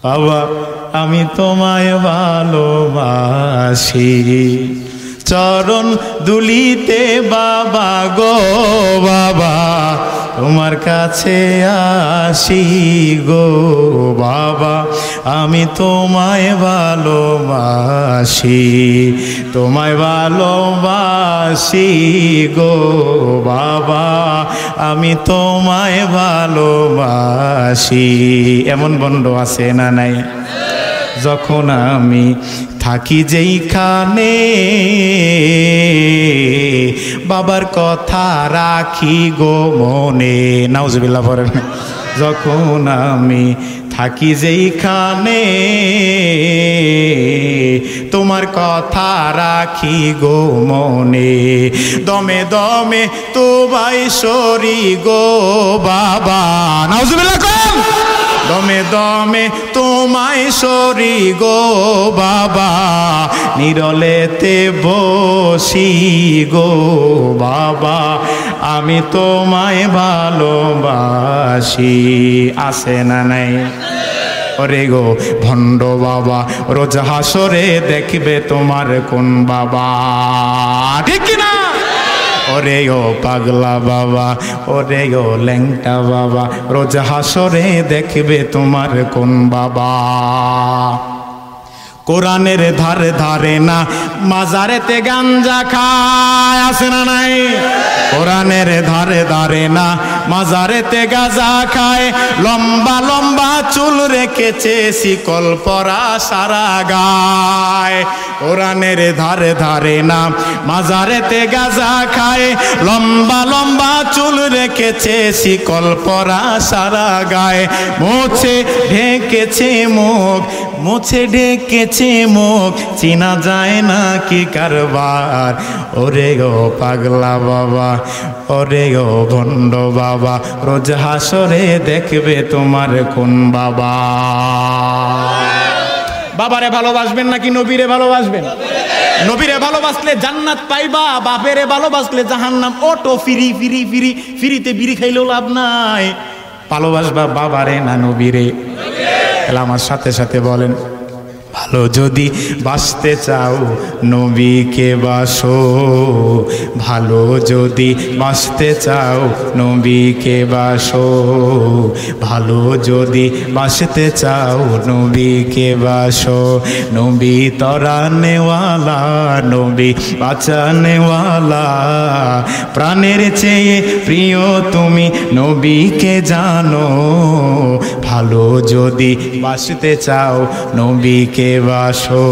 বাবা আমি তোমায় ভালোবাসি, চরণ দুলিতে বাবা গো বাবা তোমার কাছে আসি গো বাবা, আমি তোমায় ভালোবাসি, তোমায় ভালোবাসি গো বাবা, আমি তোমায় ভালোবাসি। এমন বন্ধ আছে না নাই? যখন আমি থাকি যেইখানে বাবার কথা রাখি গো মনে, নাউজুবিল্লাহ পড়েন। যখন আমি থাকি যেইখানে তোমার কথা রাখি গো মনে, দমে দমে তো ভাই সরি গো বাবা, নাউজুবিল্লাহ কোন, দমে দমে তোমায় সরি গো বাবা, নিরলেতে বসি গো বাবা, আমি তোমায় ভালোবাসি। আছে না নাই? ওরে গো ভণ্ড বাবা, রোজ হাসরে দেখবে তোমার কোন বাবা, ঠিক কিনা? ওরে ও পাগলা বাবা, ওরে ও ল্যাংটা বাবা, রোজ হাসরে দেখবে তোমার কোন বাবা। কোরআনের ধারে ধারে না মাজারেতে গাঞ্জা খায়, আছে না নাই? কোরআনের ধারে ধারে না মাজারেতে গাঁজা খায়, লম্বা লম্বা চুল রেখেছে শিকল পরা সারা গায়। কোরআনের ধারে ধারে না মাজারেতে গাঁজা খায়, লম্বা লম্বা চুল রেখেছে শিকল পরা সারা গায়, মুছে ঢেকেছে মুখ, মুছে ঢেকেছে মুখ, চিনা যায় না কি কারবার। ওরে গো পাগলা বাবা, ওরে গো ভণ্ড বাবা, রোজ হাসরে দেখবে তোমার কোন বাবা। বাবারে ভালোবাসবেন নাকি নবীরে ভালোবাসবেন? নবীরে ভালোবাসলে জান্নাত পাইবা, বাপেরে ভালোবাসলে জাহান্নাম। অটো ফিরি ফিরি ফিরি, ফিরিতে বিড়ি খাইলেও লাভ নাই। ভালোবাসবা বাবারে না নবীরে? তাহলে আমার সাথে সাথে বলেন, ভালো যদি বাসতে চাও নবীকে বাসো, ভালো যদি বাসতে চাও নবীকে বাসো, ভালো যদি বাসতে চাও নবীকে বাসো। নবী তরানেওয়ালা, নবী বাঁচানেওয়ালা, প্রাণের চেয়ে প্রিয় তুমি নবীকে জানো। ভালো যদি বাসতে চাও নবীকে বাসো,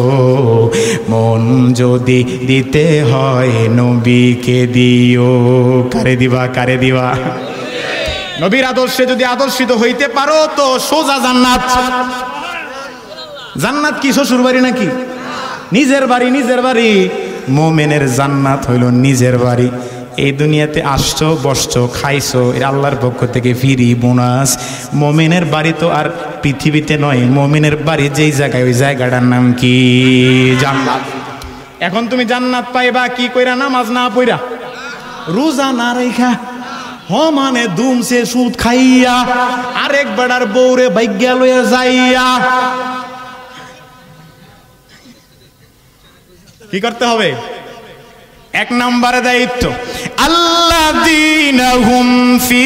মন যদি দিতে হয় নবীকে দিও। কারে দিবা, কারে দিবা? নবীর আদর্শে যদি আদর্শিত হইতে পারো তো সোজা জান্নাত। জান্নাত কি শ্বশুর বাড়ি নাকি? নিজের বাড়ি, নিজের বাড়ি। মোমেনের জান্নাত হইল নিজের বাড়ি। এই দুনিয়াতে আসছো, বসছো, খাইছো, এর আল্লাহর পক্ষ থেকে ফিরি বোনাস। মোমেনের বাড়ি তো আর পৃথিবীতে নয়, মোমেনের বাড়ি যেই জায়গায় ওই জায়গাটার নাম কি? জান্নাত। এখন তুমি জান্নাত পাইবা কি কইরা? নামাজ না পইরা, রোজা না রাইখা, মানে দুমছে সুদ খাইয়া, আরেক বেড়ার বউরে ভাগ্যা লইয়া যাইয়া। কি করতে হবে? এক নম্বরে দায়িত্ব, আল্লাযীনা হুম ফি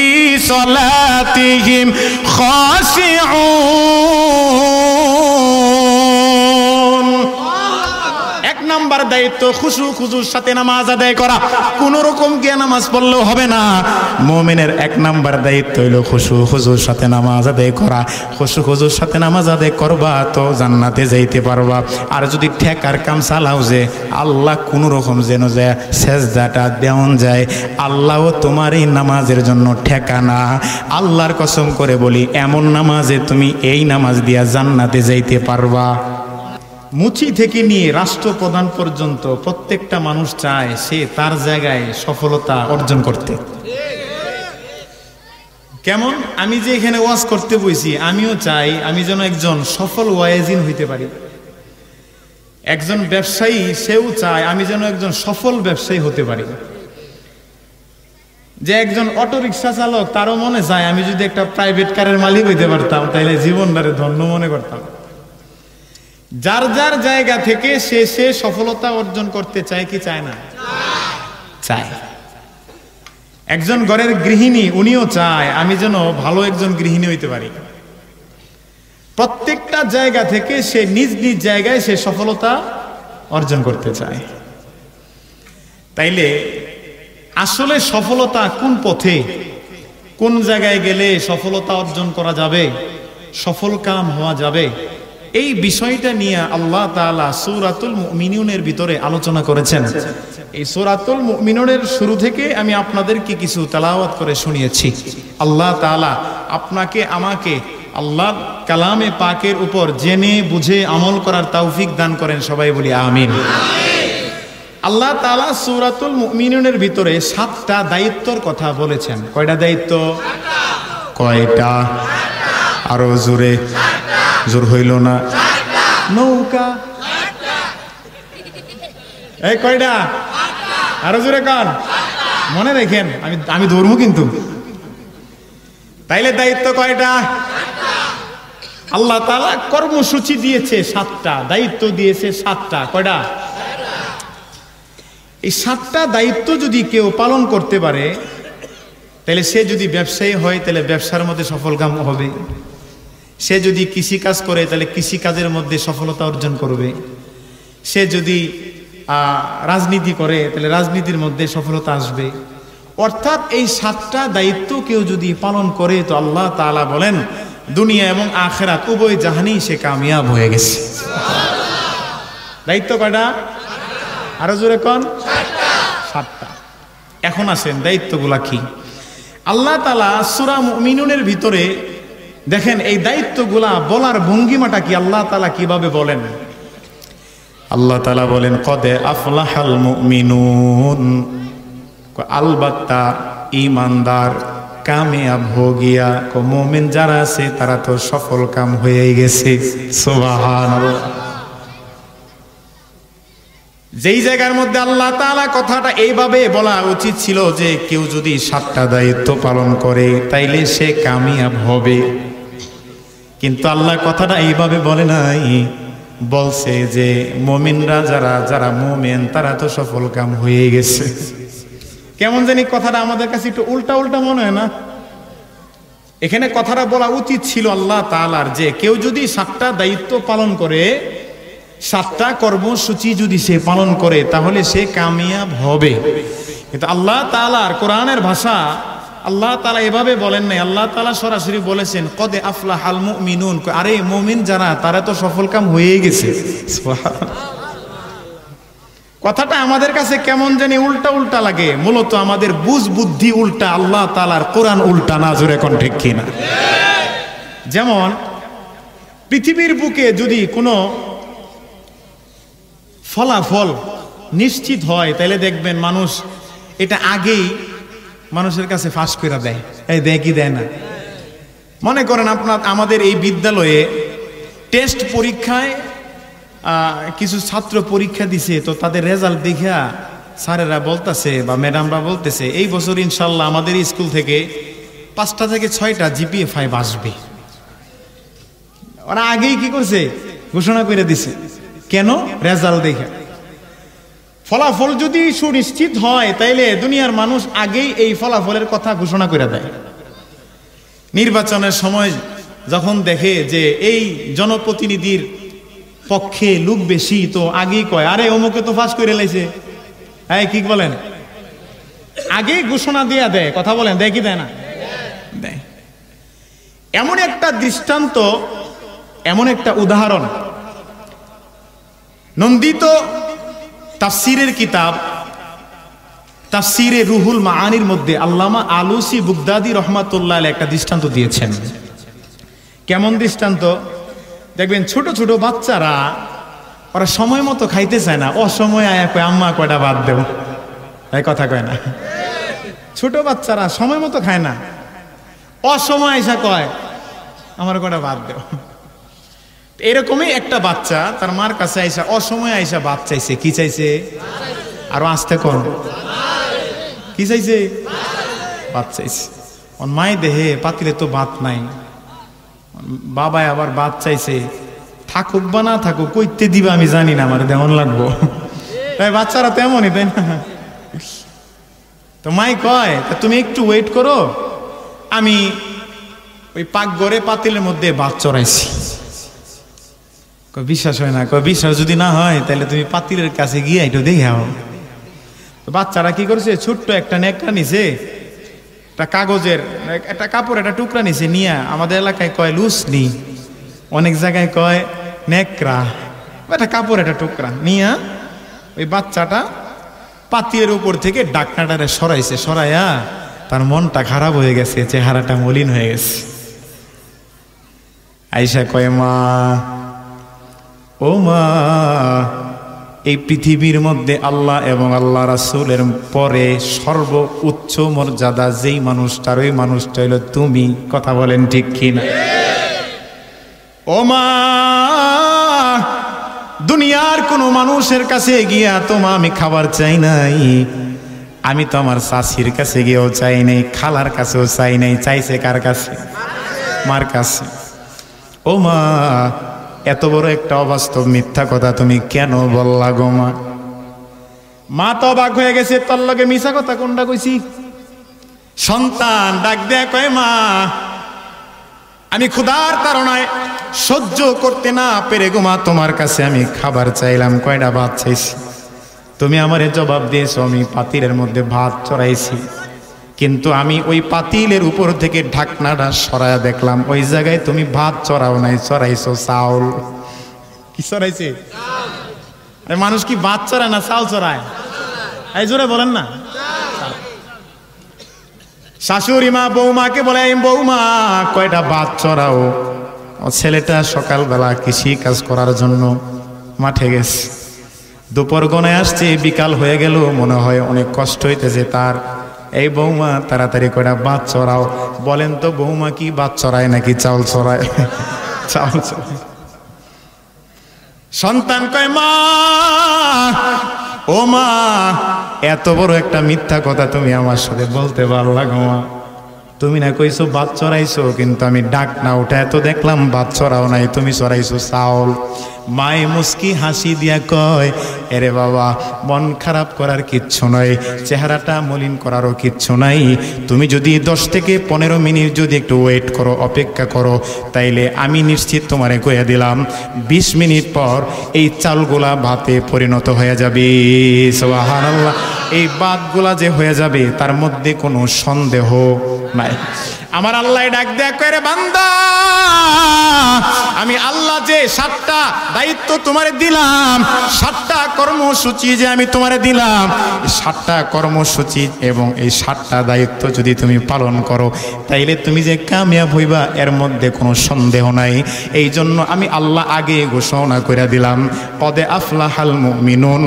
সলাতিহিম খাশিউন। এক নম্বর দায়িত্ব খুশু খুজুর সাথে নামাজ আদায় করা। কোন রকম গিয়ে নামাজ পড়লেও হবে না। মুমিনের এক নম্বর দায়িত্ব হলো খুশু খুজুর সাথে নামাজ আদায় করা। খুশু খুজুর সাথে নামাজ আদায় করবা তো জান্নাতে যাইতে পারবা। আর যদি ঠেকার কাম চালাও যে আল্লাহ কোন রকম যেন যায় সেজদাটা দেওয়ান যায়, আল্লাহও তোমার এই নামাজের জন্য ঠেকানা। আল্লাহর কসম করে বলি, এমন নামাজে তুমি এই নামাজ দিয়া জান্নাতে যাইতে পারবা। মুচি থেকে নিয়ে রাষ্ট্রপ্রধান পর্যন্ত প্রত্যেকটা মানুষ চায় সে তার জায়গায় সফলতা অর্জন করতে। কেমন? আমি যে এখানে ওয়াজ করতে বসি, আমিও চাই আমি যেন একজন সফল ওয়াইজিন হইতে পারি। একজন ব্যবসায়ী সেও চায় আমি যেন একজন সফল ব্যবসায়ী হতে পারি। যে একজন অটো রিক্সা চালক, তারও মনে চায় আমি যদি একটা প্রাইভেট কারের মালিক হইতে পারতাম তাহলে জীবনটারে ধন্য মনে করতাম। যার যার জায়গা থেকে সে সফলতা অর্জন করতে চায় কি চায় না? চায়। একজন ঘরের গৃহিণী, উনিও চায় আমি যেন ভালো একজন গৃহিণী হইতে পারি। প্রত্যেকটা জায়গা থেকে সে নিজ নিজ জায়গায় সে সফলতা অর্জন করতে চায়। তাইলে আসলে সফলতা কোন পথে, কোন জায়গায় গেলে সফলতা অর্জন করা যাবে, সফল কাম হওয়া যাবে, এই বিষয়টা নিয়ে আল্লাহ তাআলা সূরাতুল মুমিনুনের ভিতরে আলোচনা করেছেন। এই সূরাতুল মুমিনুনের শুরু থেকে আমি আপনাদেরকে কিছু তেলাওয়াত করে শুনিয়েছি। আল্লাহ তাআলা আপনাকে আমাকে আল্লাহর কালামে পাকের উপর জেনে বুঝে আমল করার তৌফিক দান করেন, সবাই বলি আমিন। আল্লাহ তাআলা সূরাতুল মুমিনুনের ভিতরে 7টা দায়িত্বের কথা বলেছেন। কয়টা দায়িত্ব? কয়টা? আরো জোরে, জোর হইল না। নৌকা এই কয়টা? আরো জোরে কান, মনে রাখেন, আমি ধরবো কিন্তু। তাইলে দায়িত্ব কয়টা? আল্লাহ তাআলা কর্মসূচি দিয়েছে 7টা, দায়িত্ব দিয়েছে 7টা। কয়টা? এই 7টা দায়িত্ব যদি কেউ পালন করতে পারে, তাহলে সে যদি ব্যবসায়ী হয় তাহলে ব্যবসার মধ্যে সফলকাম হবে। সে যদি কৃষিকাজ করে তাহলে কৃষিকাজের মধ্যে সফলতা অর্জন করবে। সে যদি রাজনীতি করে তাহলে রাজনীতির মধ্যে সফলতা আসবে। অর্থাৎ এই 7টা দায়িত্ব কেউ যদি পালন করে তো আল্লাহ তাআলা বলেন দুনিয়া এবং আখিরাত উভয় জাহানেই সে কামিয়াব হয়ে গেছে। দায়িত্ব কয়টা? আরো জোরে কোন? 7টা। এখন আসেন দায়িত্বগুলা কি। আল্লাহ তাআলা সূরা মুমিনুনের ভিতরে দেখেন এই দায়িত্বগুলা বলার ভঙ্গিমাটা কি, আল্লাহ তাআলা কিভাবে বলেন। আল্লাহ তাআলা বলেন কদ আফলাহাল মুমিনুন, আলবাত্তা ঈমানদার কামিয়াব হো গিয়া। মুমিন যারা আছে তারা তো সফল কাম হয়ে গেছে। সুবহানাল্লাহ। যেই জায়গার মধ্যে আল্লাহ তাআলা কথাটা এইভাবে বলা উচিত ছিল যে কেউ যদি 7টা দায়িত্ব পালন করে তাইলে সে কামিয়াব হবে, কিন্তু আল্লাহ কথাটা এইভাবে বলে নাই। বলছে যে মুমিনরা যারা মুমিন তারা তো সফল কাম হয়ে গেছে। কেমন জানি কথাটা আমাদের কাছে একটু উল্টা উল্টা মনে হয় না? এখানে কথাটা বলা উচিত ছিল আল্লাহ তাআলার যে কেউ যদি 7টা দায়িত্ব পালন করে, 7টা কর্মসূচি যদি সে পালন করে তাহলে সে কামিয়াব হবে। কিন্তু আল্লাহ তাআলার কোরআনের ভাষা আল্লাহ তাআলা এভাবে বলেন নাই। আল্লাহ তাআলা সরাসরি বলেছেন কদ আফলাহাল মুমিনুন। আরে মুমিন যারা তারা তো সফলকাম হয়ে গেছে। কথাটা আমাদের কাছে কেমন জানি উল্টা উল্টা লাগে। মূলত আমাদের বুঝ বুদ্ধি উল্টা, আল্লাহ তাআলার কোরআন উল্টা। না জোরে কোন ঠিক কিনা? যেমন পৃথিবীর বুকে যদি কোনো ফলাফল নিশ্চিত হয় তাহলে দেখবেন মানুষ এটা আগেই মানুষের কাছে ফাঁস করে দেয়। এই দেয় কি দেয় না? মনে করেন আমাদের এই বিদ্যালয়ে টেস্ট পরীক্ষায় কিছু ছাত্র পরীক্ষা দিছে, তো তাদের রেজাল্ট দেখা স্যারেরা বলতেছে বা ম্যাডামরা বলতেছে এই বছর ইনশাল্লাহ আমাদের স্কুল থেকে 5টা থেকে 6টা GPA 5 আসবে। ওরা আগেই কি করছে? ঘোষণা করে দিছে। কেন? রেজাল্ট দেখে। ফলাফল যদি সুনিশ্চিত হয় তাইলে দুনিয়ার মানুষ আগেই এই ফলাফলের কথা ঘোষণা করে দেয়। নির্বাচনের সময় যখন দেখে যে এই জনপ্রতিনিধির পক্ষে লোক বেশি, তো আগেই কয় আরে অমুকে তো পাস করে লাইছে। এই কি বলেন? আগেই ঘোষণা দিয়ে দেয়। কথা বলেন, দেয় কি দেয় না? দেয়। এমন একটা দৃষ্টান্ত, এমন একটা উদাহরণ নন্দিত তাফসীরের কিতাব তাফসীরে রুহুল মাআনির মধ্যে আল্লামা আলুসি বুগদাদি রহমাতুল্লাহ আলাইহি একটা দৃষ্টান্ত দিয়েছেন। কেমন দৃষ্টান্ত? দেখবেন ছোট ছোট বাচ্চারা ওরা সময় মতো খাইতে চায় না, অসময় আয়া কয় আম্মা কয়টা ভাত দেব। এই কথা কয় না? ছোট বাচ্চারা সময় মতো খায় না, অসময় আইসা কয় আমার কয়টা ভাত দেব। এরকমই একটা বাচ্চা তার মার কাছে আইসা অসময় আইসা ভাত চাইছে। কি চাইছে? আরো আসতে কোন কি চাইছে? ভাত চাইছে। মাই দেহে পাতিলে তো ভাত নাই, বাবাই আবার ভাত চাইছে, থাকুক বা না থাকুক কইতে দিবা আমি জানি না, আমার দেমন লাগবো। তাই বাচ্চারা তেমনই, তাই না? তো মাই কয় তুমি একটু ওয়েট করো, আমি ওই পাকঘরে পাতিলের মধ্যে ভাত চড়াইছি। বিশ্বাস হয় না? বিশ্বাস যদি না হয় তাহলে তুমি পাতিলের কাছে গিয়ে একটু দেখে আও। বাচ্চারা কি করছে, ছোট্ট একটা নেকড়া নিছে, একটা কাগজের একটা কাপড় একটা টুকরা নিছে, নিয়ে আমাদের এলাকায় কয় লুসনি, অনেক জায়গায় কয় নেকড়া, একটা কাপড় একটা টুকরা নিয়ে ওই বাচ্চাটা পাতিলের উপর থেকে ডাকনাটারে সরাইছে। সরাইয়া তার মনটা খারাপ হয়ে গেছে, চেহারাটা মলিন হয়ে গেছে। আইসা কয় মা, ও মা, এই পৃথিবীর মধ্যে আল্লাহ এবং আল্লাহ রাসূলের পরে সর্ব উচ্চ মর্যাদা যেই মানুষটার, ওই মানুষটা হইল তুমি। কথা বলেন ঠিক কিনা? ও মা, দুনিয়ার কোন মানুষের কাছে গিয়া তোমা আমি খাবার চাই নাই, আমি তো আমার শাশির কাছে গিয়েও চাই নাই, খালার কাছেও চাই নাই, চাইছে কার কাছে? মার কাছে। ও মা, এত বড় একটা অবাস্তব মিথ্যা কথা তুমি কেন বললা গো মা? মা তো অবাক হয়ে গেছে, তোর লগে মিছা কথা কোনটা কইছি? সন্তান ডাক দেয়া কয় মা, আমি ক্ষুধার তাড়নায় সহ্য করতে না পেরে গো মা তোমার কাছে আমি খাবার চাইলাম, কয়টা ভাত চাইছি, তুমি আমারে জবাব দিয়েছো আমি পাতিলের মধ্যে ভাত চড়াইছি, কিন্তু আমি ওই পাতিলের উপর থেকে ঢাকনাটা সরায়া দেখলাম ওই জায়গায় তুমি ভাত চড়াও নাই, চড়াইছো চাউল। কি চড়াইছে? মানুষ কি ভাত চড়ায় না চাউল চড়ায়? এই জোরে বলেন না। শাশুড়ি মা বৌমাকে বলে, বৌমা কয়টা ভাত চড়াও। ছেলেটা সকালবেলা কৃষি কাজ করার জন্য মাঠে গেছে, দুপুর গনে আসছে, বিকাল হয়ে গেল, মনে হয় অনেক কষ্ট হইতেছে তার। এই বৌমা তাড়াতাড়ি কয়টা ভাত চড়াও। বলেন তো বৌমা কি ভাত চড়ায় নাকি চাউল চড়ায়? চাউল চড়ায়। সন্তান কয় মা, ও মা, এত বড় একটা মিথ্যা কথা তুমি আমার সাথে বলতে পারলা গো মা? তুমি না কইছো ভাত চড়াইছো, কিন্তু আমি ডাক না উঠায় তো দেখলাম ভাত চড়াও নাই, তুমি চড়াইছো চাউল। মায়ে মুস্কি হাসি দিয়া কয়, এরে বাবা, মন খারাপ করার কিচ্ছু নয়, চেহারাটা মলিন করারও কিচ্ছু নাই। তুমি যদি 10 থেকে 15 মিনিট যদি একটু ওয়েট করো, অপেক্ষা করো, তাইলে আমি নিশ্চিত তোমারে কইয়া দিলাম 20 মিনিট পর এই চালগুলা ভাতে পরিণত হয়ে যাবে। সুবহানাল্লাহ। এই ভাতগুলা যে হয়ে যাবে তার মধ্যে কোনো সন্দেহ নাই। আমার আল্লাহ ডাক দেয়া কয়, রে বান্দা, আমি আল্লাহ যে 7টা দায়িত্ব তোমারে দিলাম, 7টা কর্মসূচি যে আমি তোমারে দিলাম, 7টা কর্মসূচি এবং এই 7টা দায়িত্ব যদি তুমি পালন করো তাইলে তুমি যে কামিয়াব হইবা এর মধ্যে কোনো সন্দেহ নাই। এই জন্য আমি আল্লাহ আগে ঘোষণা করে দিলাম, কদে আফলাহাল মুমিনুন,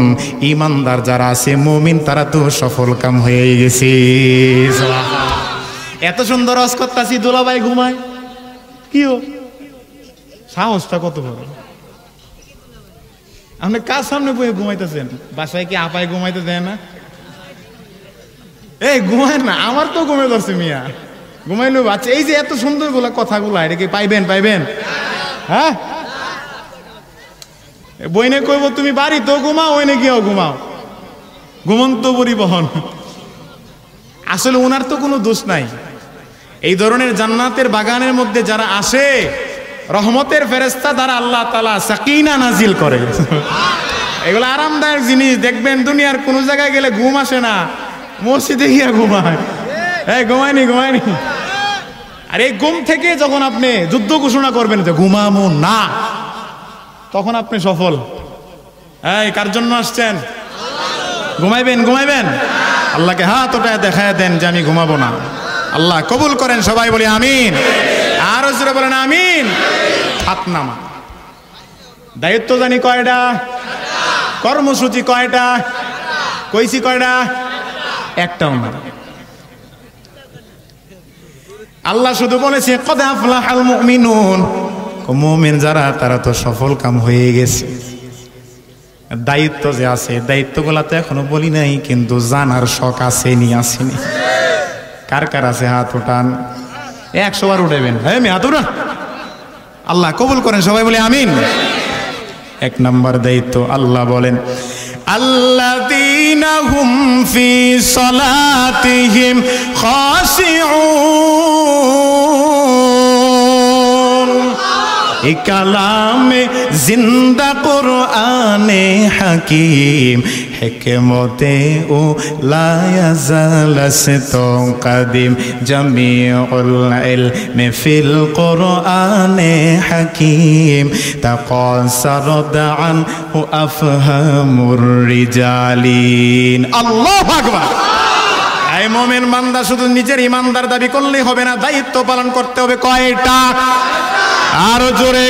ঈমানদার যারা আছে মুমিন তারা তো সফল কাম হয়ে গেছে। এত সুন্দর রস করতাছি, দুলাভাই ঘুমায়, কি ও সাহসটা কত বড়! আপনি কার সামনে বয়ে ঘুমাইতেছেন? বাসায় কি আপায় ঘুমাইতে দেয় না? এই ঘুমায় না, আমার তো ঘুমে ধরছে মিয়া, ঘুমাইলো বাচ্চা। এই যে এত সুন্দর গুলা কথাগুলা, এটা কি পাইবেন? হ্যাঁ, বইনে কইব তুমি বাড়ি তো ঘুমাও, ওইনে গিয়েও ঘুমাও, ঘুমন্ত পরিবহন। আসলে ওনার তো কোনো দোষ নাই। এই ধরনের জান্নাতের বাগানের মধ্যে যারা আসে, রহমতের ফেরেশতা দ্বারা আল্লাহ তাআলা সাকিনা নাজিল করে। এগুলো আরামদায়ক জিনিস। দেখবেন দুনিয়ার কোন জায়গায় গেলে ঘুম আসে না, মসজিদে গিয়ে ঘুমায়। এই ঘুমায়নি। আর এই ঘুম থেকে যখন আপনি যুদ্ধ ঘোষণা করবেন যে ঘুমামো না, তখন আপনি সফল। এই কার জন্য আসছেন? ঘুমাইবেন। আল্লাহকে হাত ওঠায় দেখায় দেন যে আমি ঘুমাবো না। আল্লাহ কবুল করেন, সবাই বলি আমিন। আরো জোরে বলেন আমিন। হাত নামা। দায়িত্ব জানি কয়টা? কর্মসূচি কয়টা? কইছি কয়টা? একটাও না। আল্লাহ শুধু বলেছে কদ আফলাহাল মুমিনুন, মুমিন যারা তারা তো সফল কাম হয়ে গেছে। দায়িত্ব যে আছে, দায়িত্বগুলা তো এখনো বলি নাই, কিন্তু জানার শখ আছে নি আসেনি? কার কার আছে হাত উঠান, 100 বার উঠাবেন। হ্যাঁ আমি হাত উঠান, আল্লাহ কবুল করেন, সবাই বলে আমিন। 1 নম্বর দায়িত্ব, আল্লাহ বলেন আল্লাযীনা হুম ফি সালাতিহিম খাশিউন। এই কালামে জিন্দা কুরআনে হাকিম হিকমতে ও লা ইয়াজালাসতু কাদিম জামিউল ইলমি ফিল কুরআনে হাকিম তাকাসারদ আনহু আফহামুর রিজালিন। আল্লাহু আকবার। এই মুমিন বান্দা শুধু নিজের ইমানদার দাবি করলেই হবে না, দায়িত্ব পালন করতে হবে। কয়টা? আরো জোরে।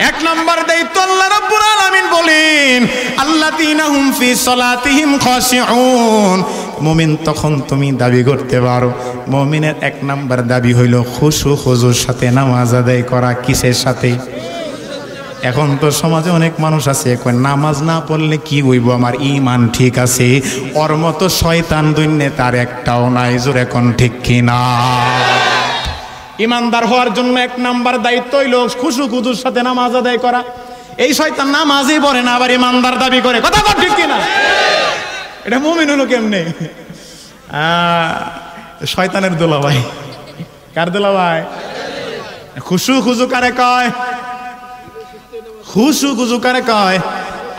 1 নম্বর দায়িত্ব, আল্লাহ রাব্বুল আলামিন বলেন আল্লাযীনা হুম ফি সালাতিহিম খাশিউন। মুমিন তখন তুমি দাবি করতে পারো, মুমিনের 1 নম্বর দাবি হইল খুশু খুজুর সাথে নামাজ আদায় করা। কিসের সাথে? এখন তো সমাজে অনেক মানুষ আছে কই নামাজ না পড়লে কি হইব, আমার ঈমান ঠিক আছে, ওর মতো শয়তান দুনিয়াতে তার একটাও নাই। জোরে কোন ঠিক কিনা? ইমানদার হওয়ার জন্য 1 নাম্বার দায়িত্ব হইল খুশু খুজুর সাথে নামাজ আদায় করা। এই শয়তান নামাজই পড়ে না, আবার ইমানদার দাবি করে। কথা বল ঠিক কিনা? এটা মুমিন হলো কেমনে? শয়তানের দোলাভাই। কার দোলাভাই? খুশু খুজু কারে কয়? খুশু খুজু কারে কয়?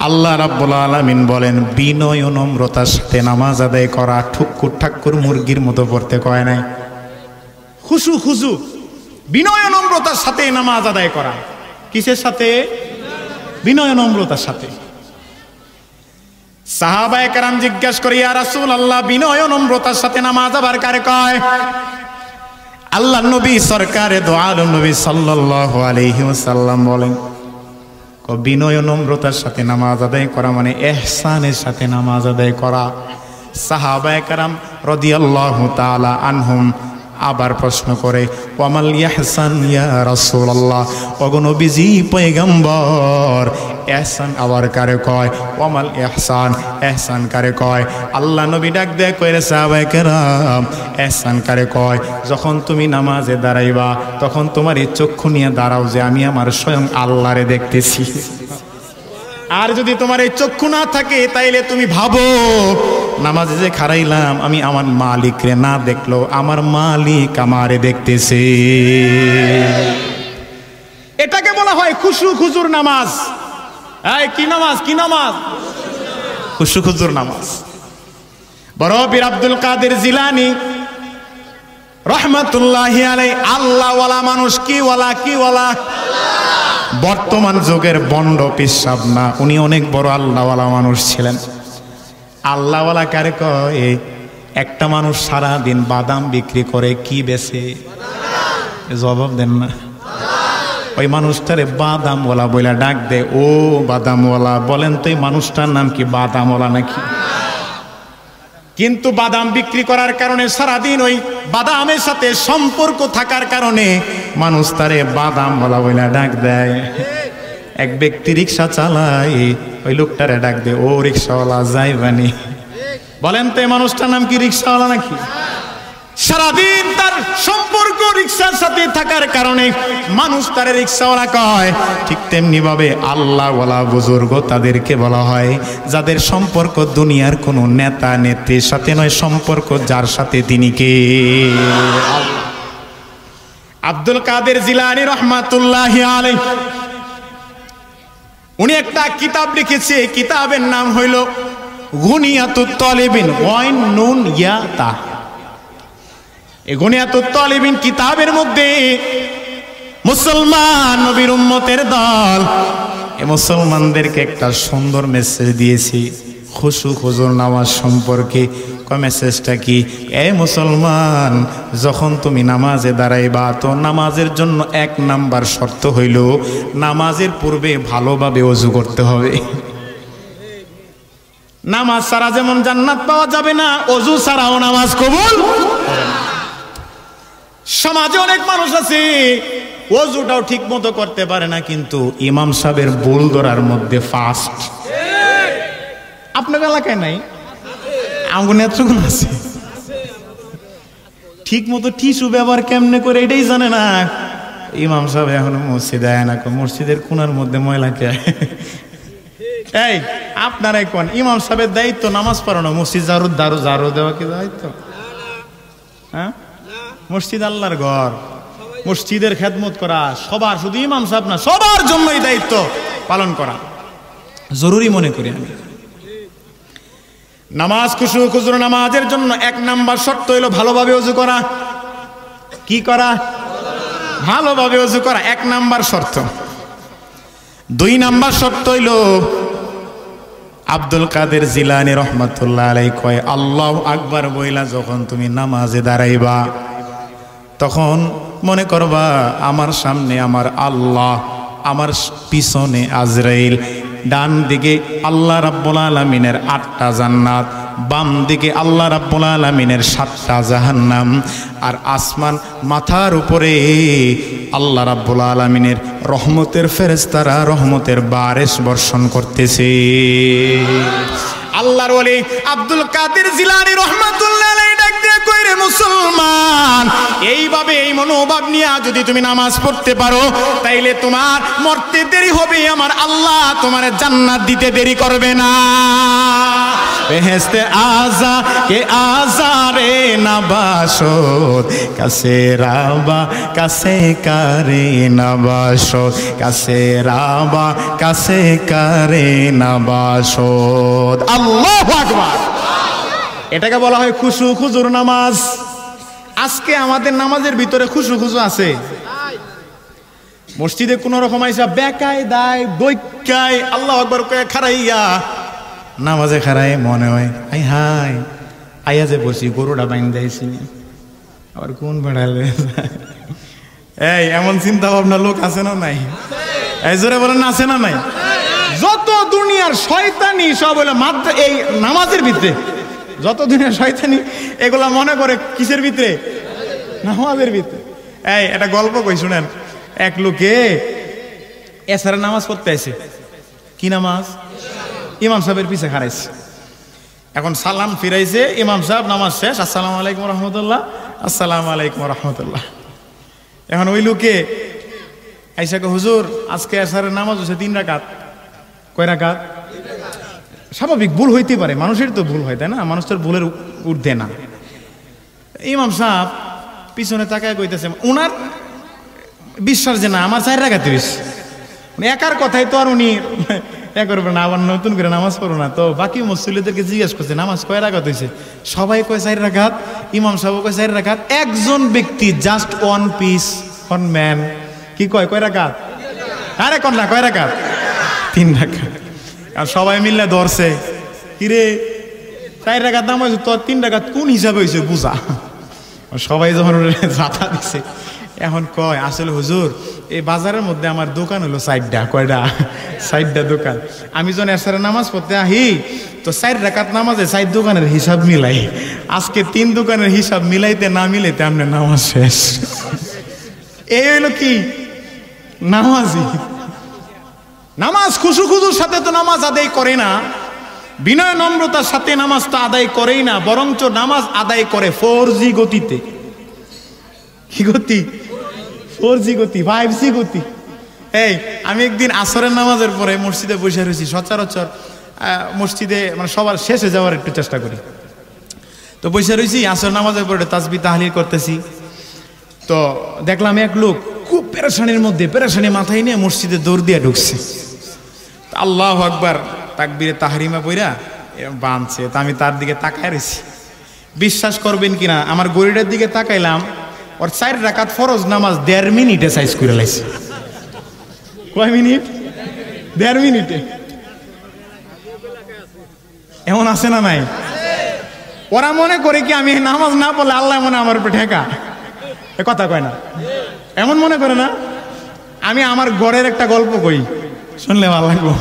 আল্লাহ রাব্বুল আলামিন বলেন বিনয় ও নম্রতার সাথে নামাজ আদায় করা। ঠুক্কুর ঠাক্কুর মুরগির মতো পড়তে কয় নাই। খুশু খুজু বিনয় নম্রতার সাথে নামাজ আদায় করা। কিসের সাথে? বিনয় নম্রতার সাথে। সাহাবায়ে কেরাম জিজ্ঞাসা করে ইয়া রাসূলুল্লাহ বিনয় নম্রতার সাথে নামাজ আবার কারে কয়? আল্লাহর নবী সরকারে দো আলম নবী সাল্লাল্লাহু আলাইহি ওয়াসাল্লাম বলেন বিনয় নম্রতার সাথে নামাজ আদায় করা মানে ইহসানের সাথে নামাজ আদায় করা। সাহাবায়ে কেরাম রাদিয়াল্লাহু তাআলা আনহুম আবার প্রশ্ন করে ওয়ামাল ইহসান ইয়া রাসূলুল্লাহ, ওগো নবীজি পয়গম্বর ইহসান আবার কারে কয়? ওয়ামাল ইহসান, ইহসান কারে কয়? আল্লাহ নবী ডাক দেয় কইরে সাহাবায়ে কেরাম ইহসান কারে কয়? যখন তুমি নামাজে দাঁড়াইবা তখন তোমার এই চক্ষু নিয়ে দাঁড়াও যে আমি আমার স্বয়ং আল্লাহরে দেখতেছি। আর যদি তোমার এই চক্ষু না থাকে তাইলে তুমি ভাবো নামাজে যে খারাইলাম আমি আমার মালিকরে না দেখলো আমার মালিক আমারে দেখতেছে। এটাকে বলা হয় খুশু খুজুর নামাজ। এই কি নামাজ? কি নামাজ? খুশু খুজুর নামাজ। বড় পীর আব্দুল কাদের জিলানী রহমাতুল্লাহি আলাইহি আল্লাহ ওয়ালা মানুষ। কি ওয়ালা? কি ওয়ালা? বর্তমান যুগের বন্ড পিসাব না, উনি অনেক বড় আল্লাহওয়ালা মানুষ ছিলেন। আল্লাহওয়ালা কারে কয়? একটা মানুষ সারা দিন বাদাম বিক্রি করে। কি বেচে? জবাব দেন না। ওই মানুষটারে বাদামওয়ালা বইলা ডাক দে। ও বাদামওয়ালা, বলেন তো এই মানুষটার নাম কি বাদামওয়ালা নাকি? কিন্তু বাদাম বিক্রি করার কারণে সারাদিন ওই বাদামের সাথে সম্পর্ক থাকার কারণে মানুষ তারে বাদামওয়ালা বইলা ডাক দেয়। এক ব্যক্তি রিক্সা চালায়, ওই লোকটারে ডাক দে ও রিক্সাওয়ালা যাইবানি। বলেন তো এই মানুষটার নাম কি রিক্সাওয়ালা নাকি? সারাদিন তার সম্পর্ক রিক্সার সাথে থাকার কারণে মানুষ তারে রিক্সাওয়ালা কয়। ঠিক তেমনি ভাবে আল্লাহওয়ালা বুজুর্গ তাদেরকে বলা হয় যাদের সম্পর্ক দুনিয়ার কোনো নেতা নেত্রীর সাথে নয়, সম্পর্ক যার সাথে তিনি কে? আব্দুল কাদের জিলানী রাহমাতুল্লাহি আলাইহি উনি একটা কিতাব লিখেছে। কিতাবের নাম হইল গুনিয়াতুত তালিবিন। ওয়াইন নুন ইয়া তা। এই গুনিয়াতুত তালিবিন কিতাবের মধ্যে মুসলমান নবীর উম্মতের দল এই মুসলমানদেরকে একটা সুন্দর মেসেজ দিয়েছি খুশু খুজুর নামাজ সম্পর্কে। মেসেজটা কি? এই মুসলমান, যখন তুমি নামাজে দাঁড়াইবা তো নামাজের জন্য 1 নাম্বার শর্ত হইল নামাজের পূর্বে ভালোভাবে ওযু করতে হবে। নামাজ ছাড়া যেমন জান্নাত পাওয়া যাবে না, ওযু ছাড়াও নামাজ কবুল হবে না। সমাজে অনেক মানুষ আছে ওযুটাও ঠিক মতো করতে পারে না, কিন্তু ইমাম সাহেবের বুল ধরার মধ্যে ফাস্ট। আপনার এলাকায় নাই? আঙ্গুনে এতগুলো আছে। ঠিক মতো টিস্যু ব্যবহার কেমনে করে এটাই জানে না। ইমাম সাহেব এখনো মসজিদে আয় না, মসজিদের কোনার মধ্যে ময়লা কে? এই আপনারাই কোন ইমাম সাহেবের দায়িত্ব নামাজ পড়ানো, মসজিদ ঝাড়ু দেওয়া কি দায়িত্ব? হ্যাঁ, মসজিদ আল্লাহর ঘর, মসজিদের খেদমত করা সবার, শুধু ইমাম সাহেব না, সবার জন্যই দায়িত্ব পালন করা জরুরি মনে করি আমি। নামাজ খুশু খুজুর নামাজের জন্য 1 নাম্বার শর্ত হইল ভালোভাবে ওযু করা। কি করা? ভালোভাবে ওযু করা 1 নাম্বার শর্ত। 2 নাম্বার শর্ত হইল আব্দুল কাদের জিলানী রহমাতুল্লাহ আলাইহি কয়, আল্লাহু আকবার বইলা যখন তুমি নামাজে দাঁড়াইবা তখন মনে করবা আমার সামনে আমার আল্লাহ, আমার পিছনে আজরাইল, ডান দিকে আল্লাহ রাব্বুল আলামিনের 8টা জান্নাত, বাম দিকে আল্লাহ রাব্বুল আলামিনের 7টা জাহান্নাম, আর আসমান মাথার উপরে আল্লাহ রাব্বুল আলামিনের রহমতের ফেরেশতারা রহমতের বারিশ বর্ষণ করতেছে। আল্লাহর ওলি আব্দুল কাদের জিলানী রাহমাতুল্লাহ আলাইহি ডাক দিয়ে কই, রে মুসলমান, এইভাবে এই মনোভাব নিয়ে যদি তুমি নামাজ পড়তে পারো তাইলে তোমার মরতে দেরি হবে, আমার আল্লাহ তোমার জান্নাত দিতে দেরি করবে না। বেহেশতে আজা কে আজারে নবাসত, কাছে রাবা কাছে কারে নবাসত, কাছে রাবা কাছে কারে নবাসত। আল্লাহু আকবার। এটাকে বলা হয় খুশু খুজুর নামাজ। আজকে আমাদের নামাজের ভিতরে খুশু খুজু আছে? মসজিদে কোন রকম আইসা বেকায় দায় বৈকায় আল্লাহু আকবার কয়ে খারাইয়া নামাজে খারাই মনে হয় আই হাই আইয়া যে বসি গরুটা বাইন দিয়েছি, আবার কোন বেড়ালে। এই এমন চিন্তা ভাবনা লোক আছে না নাই? এই জোরে বলেন আছে না নাই? যত দুনিয়ার শয়তানি সব হলো মাত্র এই নামাজের ভিতরে। যত দুনিয়ার শয়তানি এগুলা মনে করে কিসের ভিতরে? নামাজের ভিতরে। এই একটা গল্প কই শুনেন। এক লোকে এসারে নামাজ পড়তে আসে। কি নামাজ? ইমাম সাহেবের পিছে খারাইছে। এখন সালাম ফিরাইছে, ইমাম সাহেব নামাজ শেষ, আসসালামু আলাইকুম রহমতুল্লাহ, আসসালামু আলাইকুম রহমতুল্লাহ। এখন ওই লোকে আইসাকে, হুজুর আজকে এসারের নামাজ হচ্ছে 3 রাকাত। কয় রাকাত? স্বাভাবিক ভুল হইতে পারে, মানুষের তো ভুল হয়, তাই না? মানুষ তো ভুলের ঊর্ধ্বে না। ইমাম সাহেব পিছনে তাকায় কইতেছে, ওনার বিশ্বাস যে না আমার 4 রাকাত হইছে, একার কথাই তো আর উনি করবে না, আবার নতুন করে নামাজ পড়ো না। তো বাকি মুসল্লিদেরকে জিজ্ঞেস করছে নামাজ কয় রাকাত হয়েছে? সবাই কয় 4 রাকাত, ইমাম সাহেব কয় 4 রাকাত। একজন ব্যক্তি, just one piece, one man, কি কয় কয় রাকাত? আরে কোন না, কয় রাকাত? 3 রাকাত। আর সবাই মিললে ধরছে, কিরে 4 রাকাত নাম হয়েছে, তোর 3 রাকাত কোন হিসাবে হয়েছে বুঝা। সবাই যখন জাতা দিছে, এখন কয় আসলে হুজুর এই বাজারের মধ্যে আমার দোকান হলো 4টা। কয়টা? 4টা দোকান। আমি যখন এসারে নামাজ পড়তে আহি তো 4 রাকাত নামাজে 4 দোকানের হিসাব মিলাই, আজকে 3 দোকানের হিসাব মিলাইতে না মিলাইতে আপনার নামাজ শেষ। এই হইলো কি নামাজি। নামাজ খুশু খুজুর সাথে তো নামাজ আদায় করে না, বিনয় নম্রতার সাথে নামাজ তো আদায় করেই না, বরঞ্চ নামাজ আদায় করে 4G গতিতে। কি গতি? 4G গতি, 5G গতি। এই আমি একদিন আসরের নামাজের পরে মসজিদে বসে রয়েছি, সচরাচর মসজিদে মানে সবার শেষে যাওয়ার একটু চেষ্টা করি। তো বসে রয়েছি, আসর নামাজের পরে তাসবিহ তাহলিল করতেছি। তো দেখলাম এক লোক খুব পেরেশানির মধ্যে, পেরেশানি মাথায় নিয়ে মসজিদে দৌড় দিয়ে ঢুকছে। আল্লাহু আকবার তাকবীরে তাহরিমা পইরা বাঁধছে। তা আমি তার দিকে তাকায় রয়েছি। বিশ্বাস করবেন কিনা, আমার গড়িটার দিকে তাকাইলাম, ওর 4 রাকাত ফরজ নামাজ 1.5 মিনিটে সাইজ করে লাইছে। কয় মিনিট? 1.5 মিনিটে। এমন আছে না নাই? ওরা মনে করে কি আমি নামাজ না পড়লে আল্লাহ মনে আমার উপরে ঠেকা, এ কথা কয় না, এমন মনে করে না। আমি আমার ঘরের একটা গল্প কই, শুনলে ভালো লাগবো।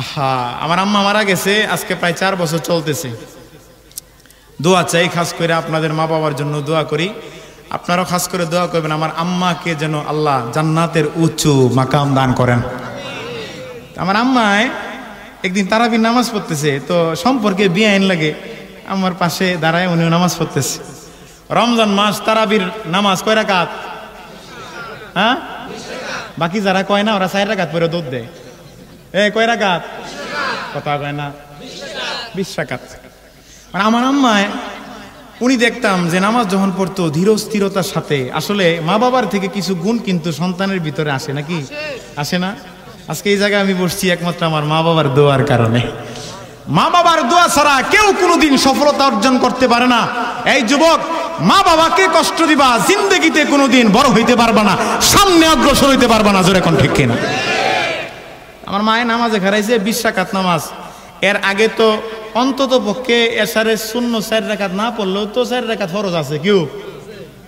আহা, আমার আম্মা মারা গেছে, আজকে প্রায় 4 বছর চলতেছে। দোয়া চাই, খাস করে আপনাদের মা বাবার জন্য দোয়া করি। আপনারাও খাস করে দোয়া করবেন আমার আম্মাকে যেন আল্লাহ জান্নাতের উঁচু মাকাম দান করেন। আমার আম্মায় একদিন তারাবির নামাজ পড়তেছে, তো সম্পর্কে বিআইন লাগে আমার পাশে দাঁড়ায়, উনি নামাজ পড়তেছে। রমজান মাস তারাবির নামাজ কয় রাকাত? হ্যাঁ, বাকি যারা কয় না ওরা 4 রাকাত পরে দৌড় দেয়। কয় রাকাত? কথা কয় না, 20 রাকাত। মানে আমার আম্মায় উনি দেখতাম যে নামাজ যখন পড়তো ধীর স্থিরতার সাথে। আসলে মা বাবার থেকে কিছু গুণ কিন্তু সন্তানের ভিতরে আসে নাকি? আসে না? আজকে এই জায়গায় আমি বসছি একমাত্র আমার মা বাবার দোয়ার কারণে। মা বাবার দোয়া ছাড়া কেউ কোনোদিন সফলতা অর্জন করতে পারে না। এই যুবক, মা বাবাকে কষ্ট দিবা, জিন্দেগিতে কোনোদিন বড় হইতে পারবা না, সামনে অগ্রসর হইতে পারবা না। জোরে কোন ঠিক কিনা? আমার মায়ের নামাজে খারাইছে 20 রাকাত নামাজ। এর আগে তো অন্তত পক্ষে এশারের শূন্য 4 রাকাত না পড়লেও তো 4 রাকাত ফরজ আছে। কেউ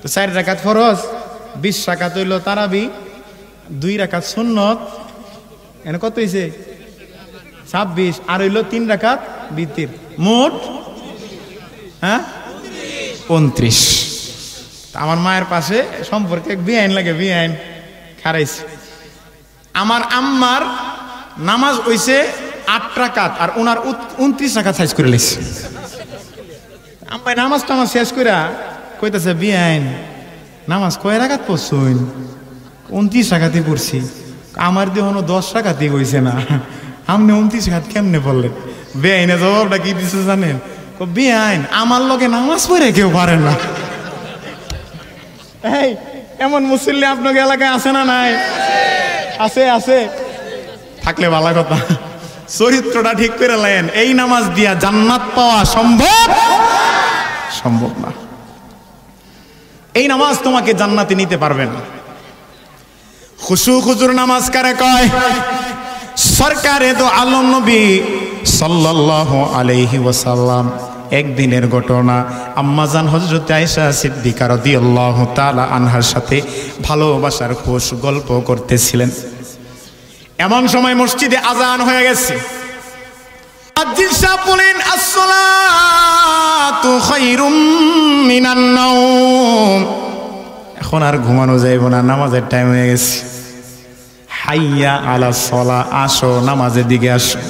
তো 4 রাকাত ফরজ, 20 রাকাত হইল তারাবি, 2 রাকাত সুন্নত, এনে কত হয়েছে? 26। আর হইল 3 রাকাত বিতির, মোট 29। আমার মায়ের পাশে সম্পর্কে বিআইন লাগে, বিআইন খারাইছে। আমার আম্মার নামাজ হইছে 8 রাকাত আর ওনার 29 রাকাত সাইজ করে লেছে। আম্মাই নামাজ টামাজ শেষ করে কইতেছে, বিআইন নামাজ কয় রাকাত পড়ছুন? 29 রাকাতই পড়ছি। আমার দিয়ে হনো 10 রাকাতই হইছে না, আপনি 29 রাকাত কেমনে বললেন? বেআইনে জবাবটা কি দিছে জানেন? বেআইন আমার লগে নামাজ পড়ে কেউ পারে না। এই এমন মুসল্লি আপনার এলাকায় আছে না নাই? আছে, আছে, থাকলে ভালো কথা। চরিত্রটা ঠিক করে নেন। এই নামাজ দিয়া জান্নাত পাওয়া সম্ভব? সম্ভব না। এই নামাজ তোমাকে জান্নাতে নিতে পারবে না। খুশু খুজুর নামাজ কারে কয়? সরকারে তো আলম নবী সাল্লাল্লাহু আলাইহি ওয়াসাল্লাম একদিনের ঘটনা, আম্মাজান হযরত আয়েশা সিদ্দিকা রাদিয়াল্লাহু তাআলা আনহার সাথে ভালোবাসার খুশ গল্প করতেছিলেন। এমন সময় মসজিদে আজান হয়ে গেছে। মুয়াজ্জিন সাহেব বলেন, আসসালাতু খায়রুম মিনান নাওম। এখন আর ঘুমানো যাইব না, নামাজের টাইম হয়ে গেছে। হাইয়া আলা সলা, আসো নামাজের দিকে আসো।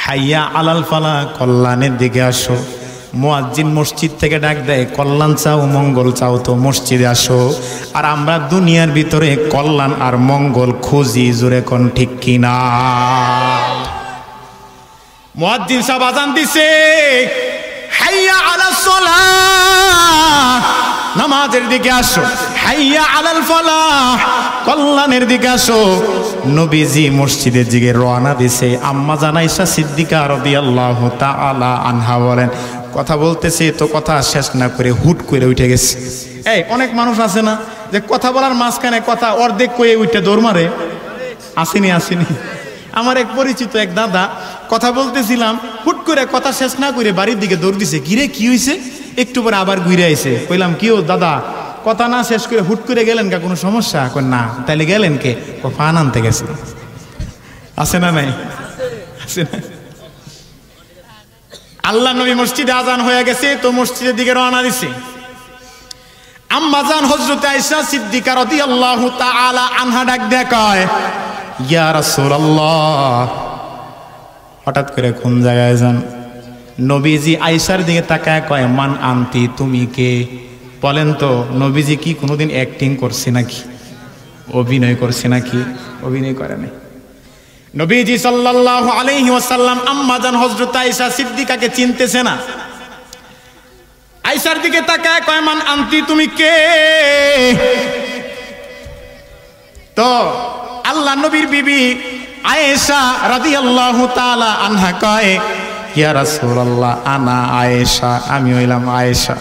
হাইয়া আলাল ফালা, কল্যাণের দিকে আসো। মুয়াজ্জিন মসজিদ থেকে ডাক দেয়, কল্যাণ চাও, মঙ্গল চাও তো মসজিদে আসো। আর আমরা দুনিয়ার ভিতরে কল্যাণ আর মঙ্গল খুঁজি। জোরে কোন ঠিক কিনা? মুয়াজ্জিন সাহেব আজান দিছে, হাইয়া আলাস সালাহ, নামাজের দিকে আসো। হাইয়া আলাল ফালাহ, কল্যাণের দিকে আসো। নবীজি মসজিদের দিকে রওনা দিছে। আম্মা জান আয়েশা সিদ্দিকা রাদিয়াল্লাহু তাআলা আনহা বলেন, কথা বলতেছে তো কথা শেষ না করে হুট করে উঠে গেছে। এই অনেক মানুষ আছে না যে কথা বলার মাঝখানে কথা অর্ধেক কয়ে উঠে দৌড় মারে? আসেনি? আসেনি? আমার এক পরিচিত এক দাদা, কথা বলতেছিলাম, হুট করে কথা শেষ না করে বাড়ির দিকে দৌড় দিছে। কিরে কি হয়েছে? একটু পরে আবার ঘুরে আইছে। কইলাম, কি ও দাদা, কথা না শেষ করে হুট করে গেলেন কা, কোনো সমস্যা? কই না। তাইলে গেলেন কে? পান আনতে গেছে। আছে না নাই? আছে না? আল্লাহ নবী মসজিদে আজান হয়ে গেছে তো মসজিদের দিকে রওনা দিছে। আম্মা জান হযরত আয়েশা সিদ্দিকা রাদিয়াল্লাহু তাআলা আনহা ডাক দেয়, কয়, ইয়া রাসূলুল্লাহ। হঠাৎ করে কোন জায়গায় যান? নবীজি আয়েশার দিকে তাকায় কয়, মান আনতি, তুমি কে? বলেন তো, নবীজি কি কোনোদিন অ্যাক্টিং করছে নাকি? অভিনয় করছে নাকি? অভিনয় করে নাই। নবীজি সাল্লাল্লাহু আলাইহি ওয়াসাল্লাম আম্মা জান হযরত আয়েশা সিদ্দিকাকে চিনতেছে না। আয়েশার দিকে তাকায় কয়, মান আনতি, তুমি কে? তো আল্লাহ নবীর বিবি আয়েশা রাদিয়াল্লাহু তাআলা আনহা কয়, ইয়া রাসূলুল্লাহ, আনা আয়েশা, আমি হইলাম আয়েশা।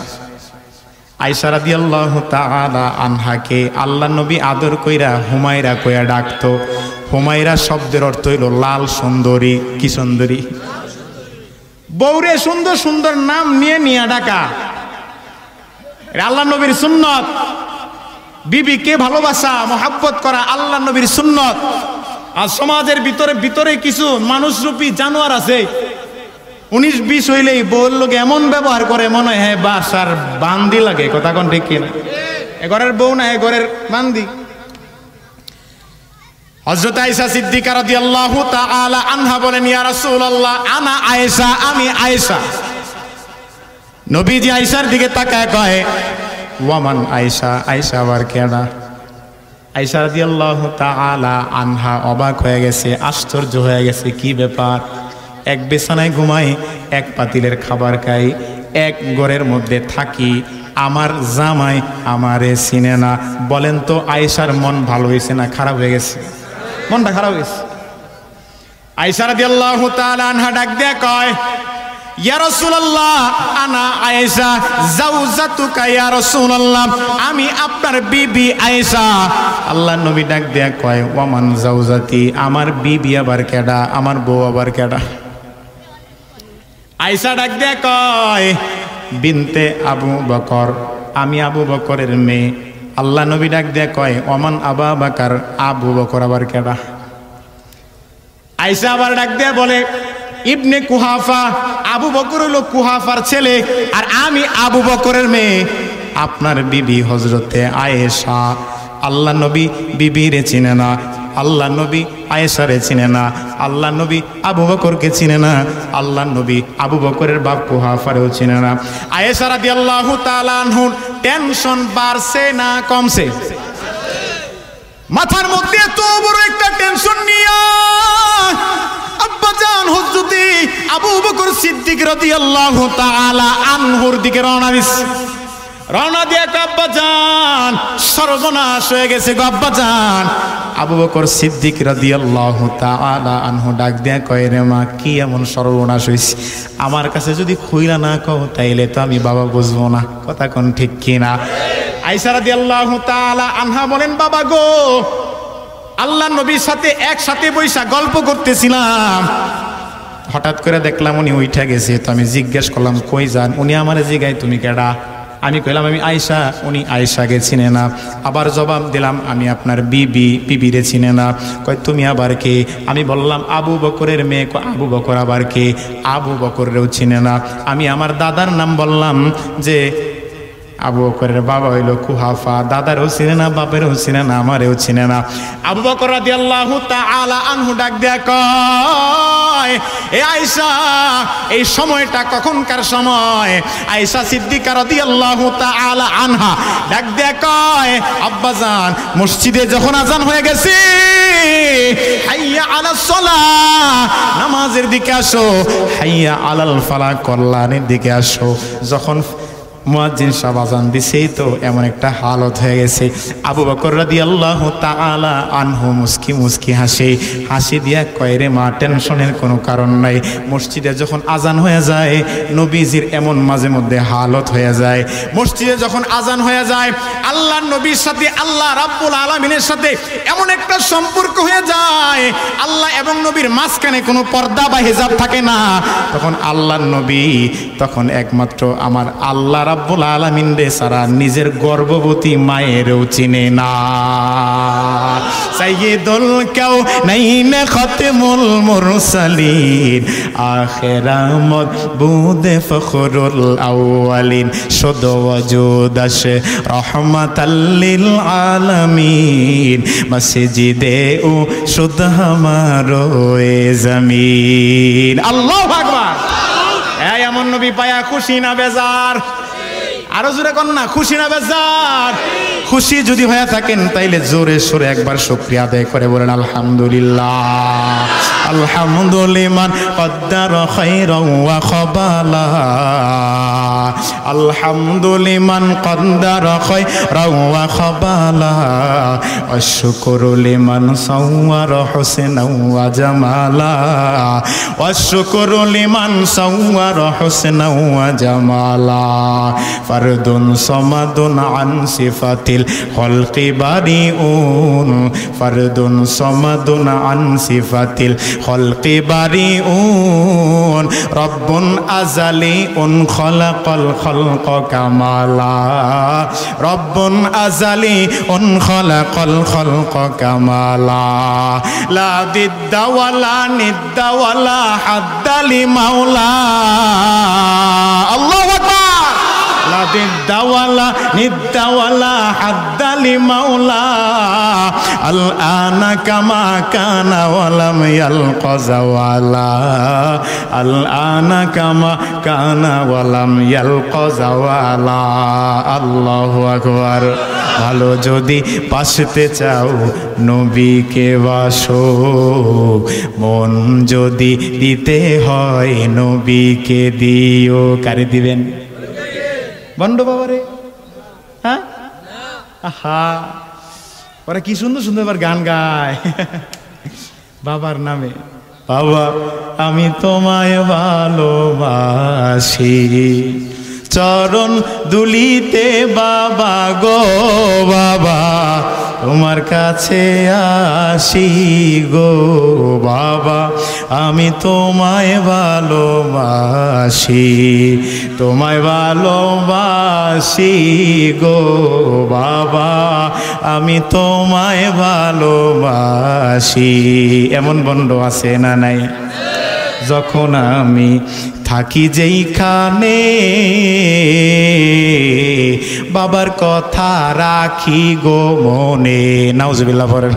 আয়েশা রাদিয়াল্লাহু তাআলা আনহাকে আল্লাহ নবী আদর কইরা হুমায়রা কইয়া ডাকতো। হুমায়রা শব্দের অর্থ হইল লাল সুন্দরী। কি সুন্দরী? বউরে সুন্দর সুন্দর নাম নিয়ে নিয়ে ডাকা আল্লাহ নবীর সুন্নত। বিবিকে ভালোবাসা, মহাব্বত করা আল্লাহ নবীর সুন্নত। আর সমাজের ভিতরে ভিতরে কিছু মানুষরূপী জানোয়ার আছে, 19-20 হইলেই বউর লোক এমন ব্যবহার করে মনে হয় হ্যাঁ বাসার বান্দি লাগে। কথা কোন ঠিক কিনা? এ ঘরের বউ না, এ ঘরের বান্দি। হযরত আয়েশা সিদ্দিকা রাদিয়াল্লাহু তাআলা আনহা বলেন, ইয়া রাসূলুল্লাহ, আনা আয়েশা, আমি আয়েশা। নবীজি আয়েশার দিকে তাকায় কয় ওয়ামান আয়েশা, আয়েশা আবার কেডা? আয়েশা রাদিয়াল্লাহু তাআলা আনহা অবাক হয়ে গেছে, আশ্চর্য হয়ে গেছে, কি ব্যাপার? এক বিছানায় ঘুমাই, এক পাতিলের খাবার খাই, এক ঘরের মধ্যে থাকি, আমার জামাই আমারে চিনে না। বলেন তো আয়েশার মন ভালো হয়েছে না খারাপ হয়ে গেছে? মনটা খারাপ হয়েছে। আয়েশা রাদিয়াল্লাহু তাআলা আনহা ডাক দিয়ে কয় ইয়া রাসূলুল্লাহ আনা আয়েশা জাওজাতুকা ইয়া রাসূলুল্লাহ, আমি আপনার বিবি আয়েশা। আল্লাহর নবী ডাক দিয়ে কয় ওয়ামান জাওজাতি, আমার বিবি আবার কেডা? আমার বউ আবার কেডা? আয়েশা ডাক দিয়ে কয় বিনতে আবু বকর, আমি আবু বকরের মেয়ে। আল্লাহ নবী ডাক দিয়ে কয় ওমান আবা বাকার, আবু বকর আবার কেডা? আয়েশা আবার ডাক দিয়ে বলে ইবনে কুহাফা, আবু বকর হলো কুহাফার ছেলে, আর আমি আবু বকরের মেয়ে। আপনার বিবি হযরতে আয়েশা। আল্লাহ নবী বিবিরে চিনে না, আল্লাহ নবী আয়েশারে চিনে না, আল্লাহ নবী আবু বকরকে চিনে না, আল্লাহ নবী আবু বকরের বাপ কুহাফারেও চিনে না। আয়েশা রাদিয়াল্লাহু তাআলা আনহু টেনশন বাড়ছে না কমছে? মাথার মধ্যে এত বড় একটা টেনশন নিয়া আব্বাজান হযরতে আবু বকর সিদ্দিক রাদিয়াল্লাহু তাআলা আনহুর দিকে রওনা দিছে। রওনা দিয়ে আব্বাজান সর্বনাশ হয়ে গেছে গো আব্বাজান। আবু বকর সিদ্দিক রাদিয়াল্লাহু তাআলা আনহু ডাক দিয়া কয় রে মা, কি এমন সর্বনাশ হইছে? আমার কাছে যদি খুইলা না কও তাইলে তো আমি বাবা বুঝবো না। কথা কোন ঠিক কিনা? আয়েশা রাদিয়াল্লাহু তাআলা আনহা বলেন বাবা গো, আল্লাহ নবীর সাথে একসাথে বৈশা গল্প করতেছিলাম, হঠাৎ করে দেখলাম উনি উঠা গেছে। তো আমি জিজ্ঞেস করলাম কই যান? উনি আমারে জিগায় তুমি কেডা? আমি কইলাম আমি আয়েশা। উনি আয়েশাকে চিনে না। আবার জবাব দিলাম আমি আপনার বিবি, বিবিরে চিনে না। কয় তুমি আবার কে? আমি বললাম আবু বকরের মেয়ে। আবু বকর আবার কে? আবু বকরেরও চিনে না। আমি আমার দাদার নাম বললাম যে আবু বকরের বাবা হইল কুহাফা, দাদারও চিনে না, বাপেরও চিনে না, আমারেও চিনে না। আবু বকর রাদিয়াল্লাহু তাআলা আনহু ডাক দেয়া কয় এ আয়েশা, এই সময়টা কখনকার সময়? আয়েশা সিদ্দিকা রাদিয়াল্লাহু তাআলা আনহা ডাক দেয়া কয় আব্বাজান, মসজিদে যখন আজান হয়ে গেছে, হাইয়া আলাস সালাহ, নামাজের দিকে আসো, হাইয়া আলাল ফালাহ, কল্যাণের দিকে আসো। যখন মুয়াজ্জিন সাহেব আযান দিছেই তো এমন একটা হালত হয়ে গেছে। আবু বকর রাদিয়াল্লাহু তাআলা আনহু মুস্কি মুস্কি হাসি দিয়া কয় রে মা, টেনশনের কোনো কারণ নাই। মসজিদে যখন আজান হয়ে যায়, নবীজির এমন মাঝে মধ্যে হালত হয়ে যায়, মসজিদে যখন আজান হয়ে যায়, আল্লাহর নবীর সাথে আল্লাহ রাব্বুল আলামিনের সাথে এমন একটা সম্পর্ক হয়ে যায়, আল্লাহ এবং নবীর মাঝখানে কোনো পর্দা বা হিজাব থাকে না। তখন আল্লাহর নবী তখন একমাত্র আমার আল্লাহ রাব্বুল আলামিন রে সারা নিজের গর্ভবতী মায়েরও চিনে না। সাইয়্যিদুল কাউনাইন খাতমুল মুরসালিন, আখিরামত বুদে ফখরুল আউয়ালিন, শুদ ওয়াজুদ আশে রহমাতাল লিল আলামিন, মসজিদে ও শুদ হামারো এ জমিন। আল্লাহু আকবার। এই এমন নবী পায়া খুশি না বেজার? আরো জোরে কোন না, খুশি না বেজার? খুশি যদি হয়ে থাকেন তাইলে জোরে সোরে একবার শুকরিয়া আদায় করে বলেন আলহামদুলিল্লাহ। আলহামদুলিমান কদ্দার খায়রান ওয়া খাবালা, আলহামদুলিমান কদ্দার খায়রান ওয়া খাবালা, আশকুরু লিমান সাওয়ারা হুসনান ওয়া জামালা, আশকুরু লিমান সাওয়ারা হুসনান ওয়া জামালা, ফারদুন সামাদুন আন সিফাতিল খলকি বারিউন, ফারদুন সামাদুন আন সিফাতিল খলকি বারিউন, রব্বুন আযালিউন খালাকাল খালকা কামালা, রব্বুন আযালিউন খালাকাল খালকা কামালা, লা দিদ্দা ওয়ালা নিদ্দা ওয়ালা হাদ্দা লিমাওলা। আল্লাহু আকবার। লা দিদ্দাওয়ালা নিদ্দাওয়ালা হাদ্দালি মাওলা আল আনা কামা কানা ওয়ালাম ইয়ালকা জাওয়ালা আল আনা কামা কানা ওয়ালাম ইয়ালকা জাওয়ালা আল্লাহু আকবার। ভালো যদি বাসতে চাও নবীকে বাসো, মন যদি দিতে হয় নবীকে দিও। কারে দিবেন? বন্ড বাবারে? হ্যাঁ, আহা, ওরা কি সুন্দর সুন্দর এবার গান গায় বাবার নামে। বাবা আমি তোমায় ভালোবাসি, চরণ দুলিতে বাবা গো বাবা তোমার কাছে আসি গো বাবা, আমি তোমায় ভালোবাসি, তোমায় ভালোবাসি গো বাবা, আমি তোমায় ভালোবাসি। এমন বন্ড আছে না নাই? যখন আমি থাকি যেইখানে বাবার কথা রাখি গো মনে। নাউজুবিল্লাহ পড়েন।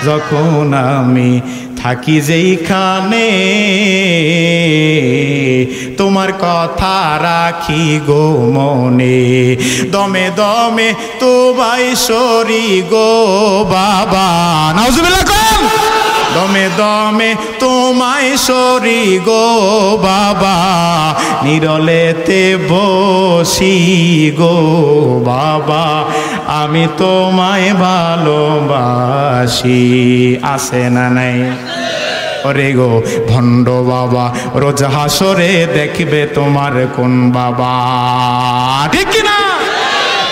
যখন আমি থাকি যেইখানে তোমার কথা রাখি গো মনে, দমে দমে তো ভাই সরি গো বাবা। নাউজুবিল্লাহ কোন? দমে দমে তোমায় সরি গো বাবা, নিরলেতে বসি গো বাবা, আমি তোমায় ভালোবাসি। আছে না নাই? ওরে গো ভণ্ড বাবা, রোজ হাসরে দেখবে তোমার কোন বাবা, ঠিক কিনা?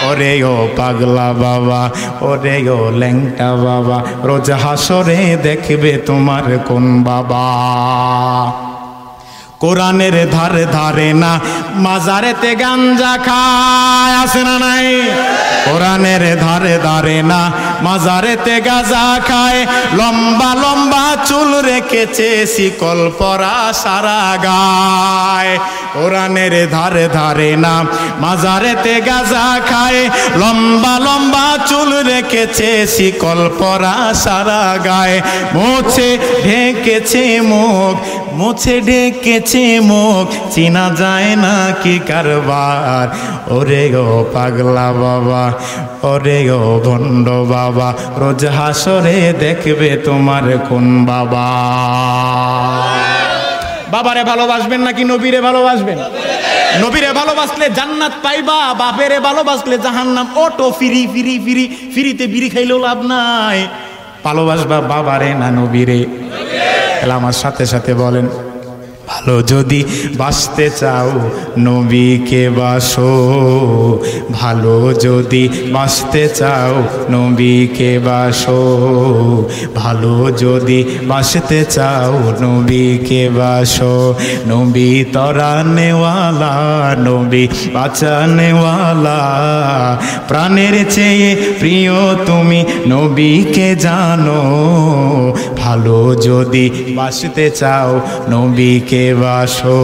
ওরে ও পাগলা বাবা, ওরে ও ল্যাংটা বাবা, রোজ হাসরে দেখবে তোমার কোন বাবা। কোরআনের ধারে ধারে না মাজারেতে গাঞ্জা খায়। আছে না নাই? কোরআনের ধারে ধারে না মাজারেতে গাঁজা খায়, লম্বা লম্বা চুল রেখেছে শিকল পরা সারা গায়। কোরআনের ধারে ধারে না মাজারেতে গাঁজা খায়, লম্বা লম্বা চুল রেখেছে শিকল পরা সারা গায়। মুছে ঢেকেছে মুখ, মুছে ঢেকেছে মুখ, চেনা যায় না কি কারবার। ওরে গো পাগলা বাবা, ওরে গো ভণ্ড বাবা, রোজ হাসরে দেখবে তোমার কোন বাবা। বাবারে ভালোবাসবেন নাকি নবীরে ভালোবাসবেন? নবীরে ভালোবাসলে জান্নাত পাইবা, বাপেরে ভালোবাসলে জাহান্নাম। অটো ফিরি ফিরি ফিরি, ফিরিতে বিড়ি খাইলেও লাভ নাই। ভালোবাসবা বাবারে না নবীরে? তাহলে আমার সাথে সাথে বলেন, ভালো যদি বাসতে চাও নবীকে বাসো, ভালো যদি বাসতে চাও নবীকে বাসো, ভালো যদি বাসতে চাও নবীকে বাসো। নবী তরানেওয়ালা, নবী বাঁচানেওয়ালা, প্রাণের চেয়ে প্রিয় তুমি নবীকে জানো। ভালো যদি বাসতে চাও নবীকে বাসো,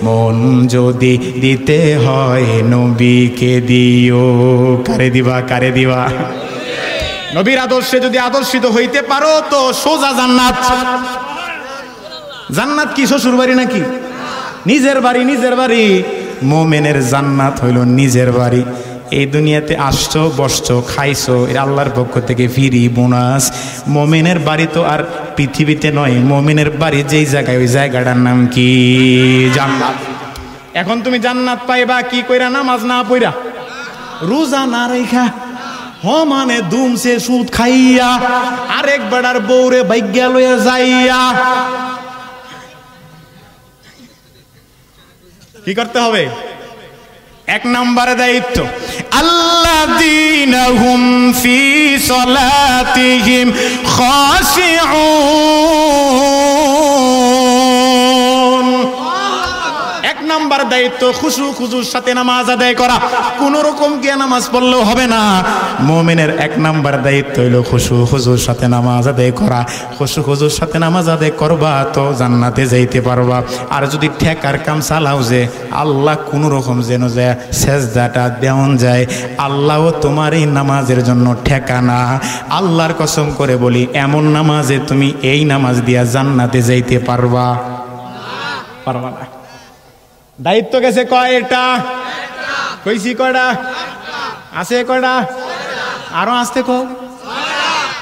মন যদি দিতে হয় নবীকে দিও। কারে দিবা? কারে দিবা? নবীর আদর্শে যদি আদর্শিত হইতে পারো তো সোজা জান্নাত। জান্নাত কি শ্বশুর বাড়ি নাকি? নিজের বাড়ি। নিজের বাড়ি। মোমেনের জান্নাত হইল নিজের বাড়ি। এই দুনিয়াতে আসছো, বসছো, খাইছো, এটা আল্লাহর পক্ষ থেকে ফিরি বোনাস। মোমেনের বাড়ি তো আর পৃথিবীতে নয়, মোমেনের বাড়ি যেই জায়গায় ওই জায়গাটার নাম কি? জান্নাত। এখন তুমি জান্নাত পাইবা কি কইরা? নামাজ না পইরা, রোজা না রাইখা, মানে দুমছে সুদ খাইয়া, আরেক বেড়ার বউরে ভাগ্যা লইয়া যাইয়া। কি করতে হবে? এক নম্বরে দায়িত্ব, আল্লাযীনা হুম ফি সলাতিহিম খাশিউন। এক নম্বর নাম্বার দায়িত্ব খুশু খুজুর সাথে নামাজ আদায় করা। কোন রকম গিয়ে নামাজ পড়লেও হবে না। মুমিনের 1 নাম্বার দায়িত্ব হলো খুশু খুজুর সাথে নামাজ আদায় করা। খুশু খুজুর সাথে নামাজ আদায় করবা তো জান্নাতে যাইতে পারবা। আর যদি ঠেকার কাম চালাও যে আল্লাহ কোন রকম যেন যায় সেজদাটা দেওয়ান যায়, আল্লাহও তোমার এই নামাজের জন্য ঠেকানা। আল্লাহর কসম করে বলি, এমন নামাজে তুমি এই নামাজ দিয়া জান্নাতে যাইতে পারবা পারবা না। দায়িত্ব গেছে কয়টা? কইছি কয়টা? আছে কয়টা? আরো আসতে কো।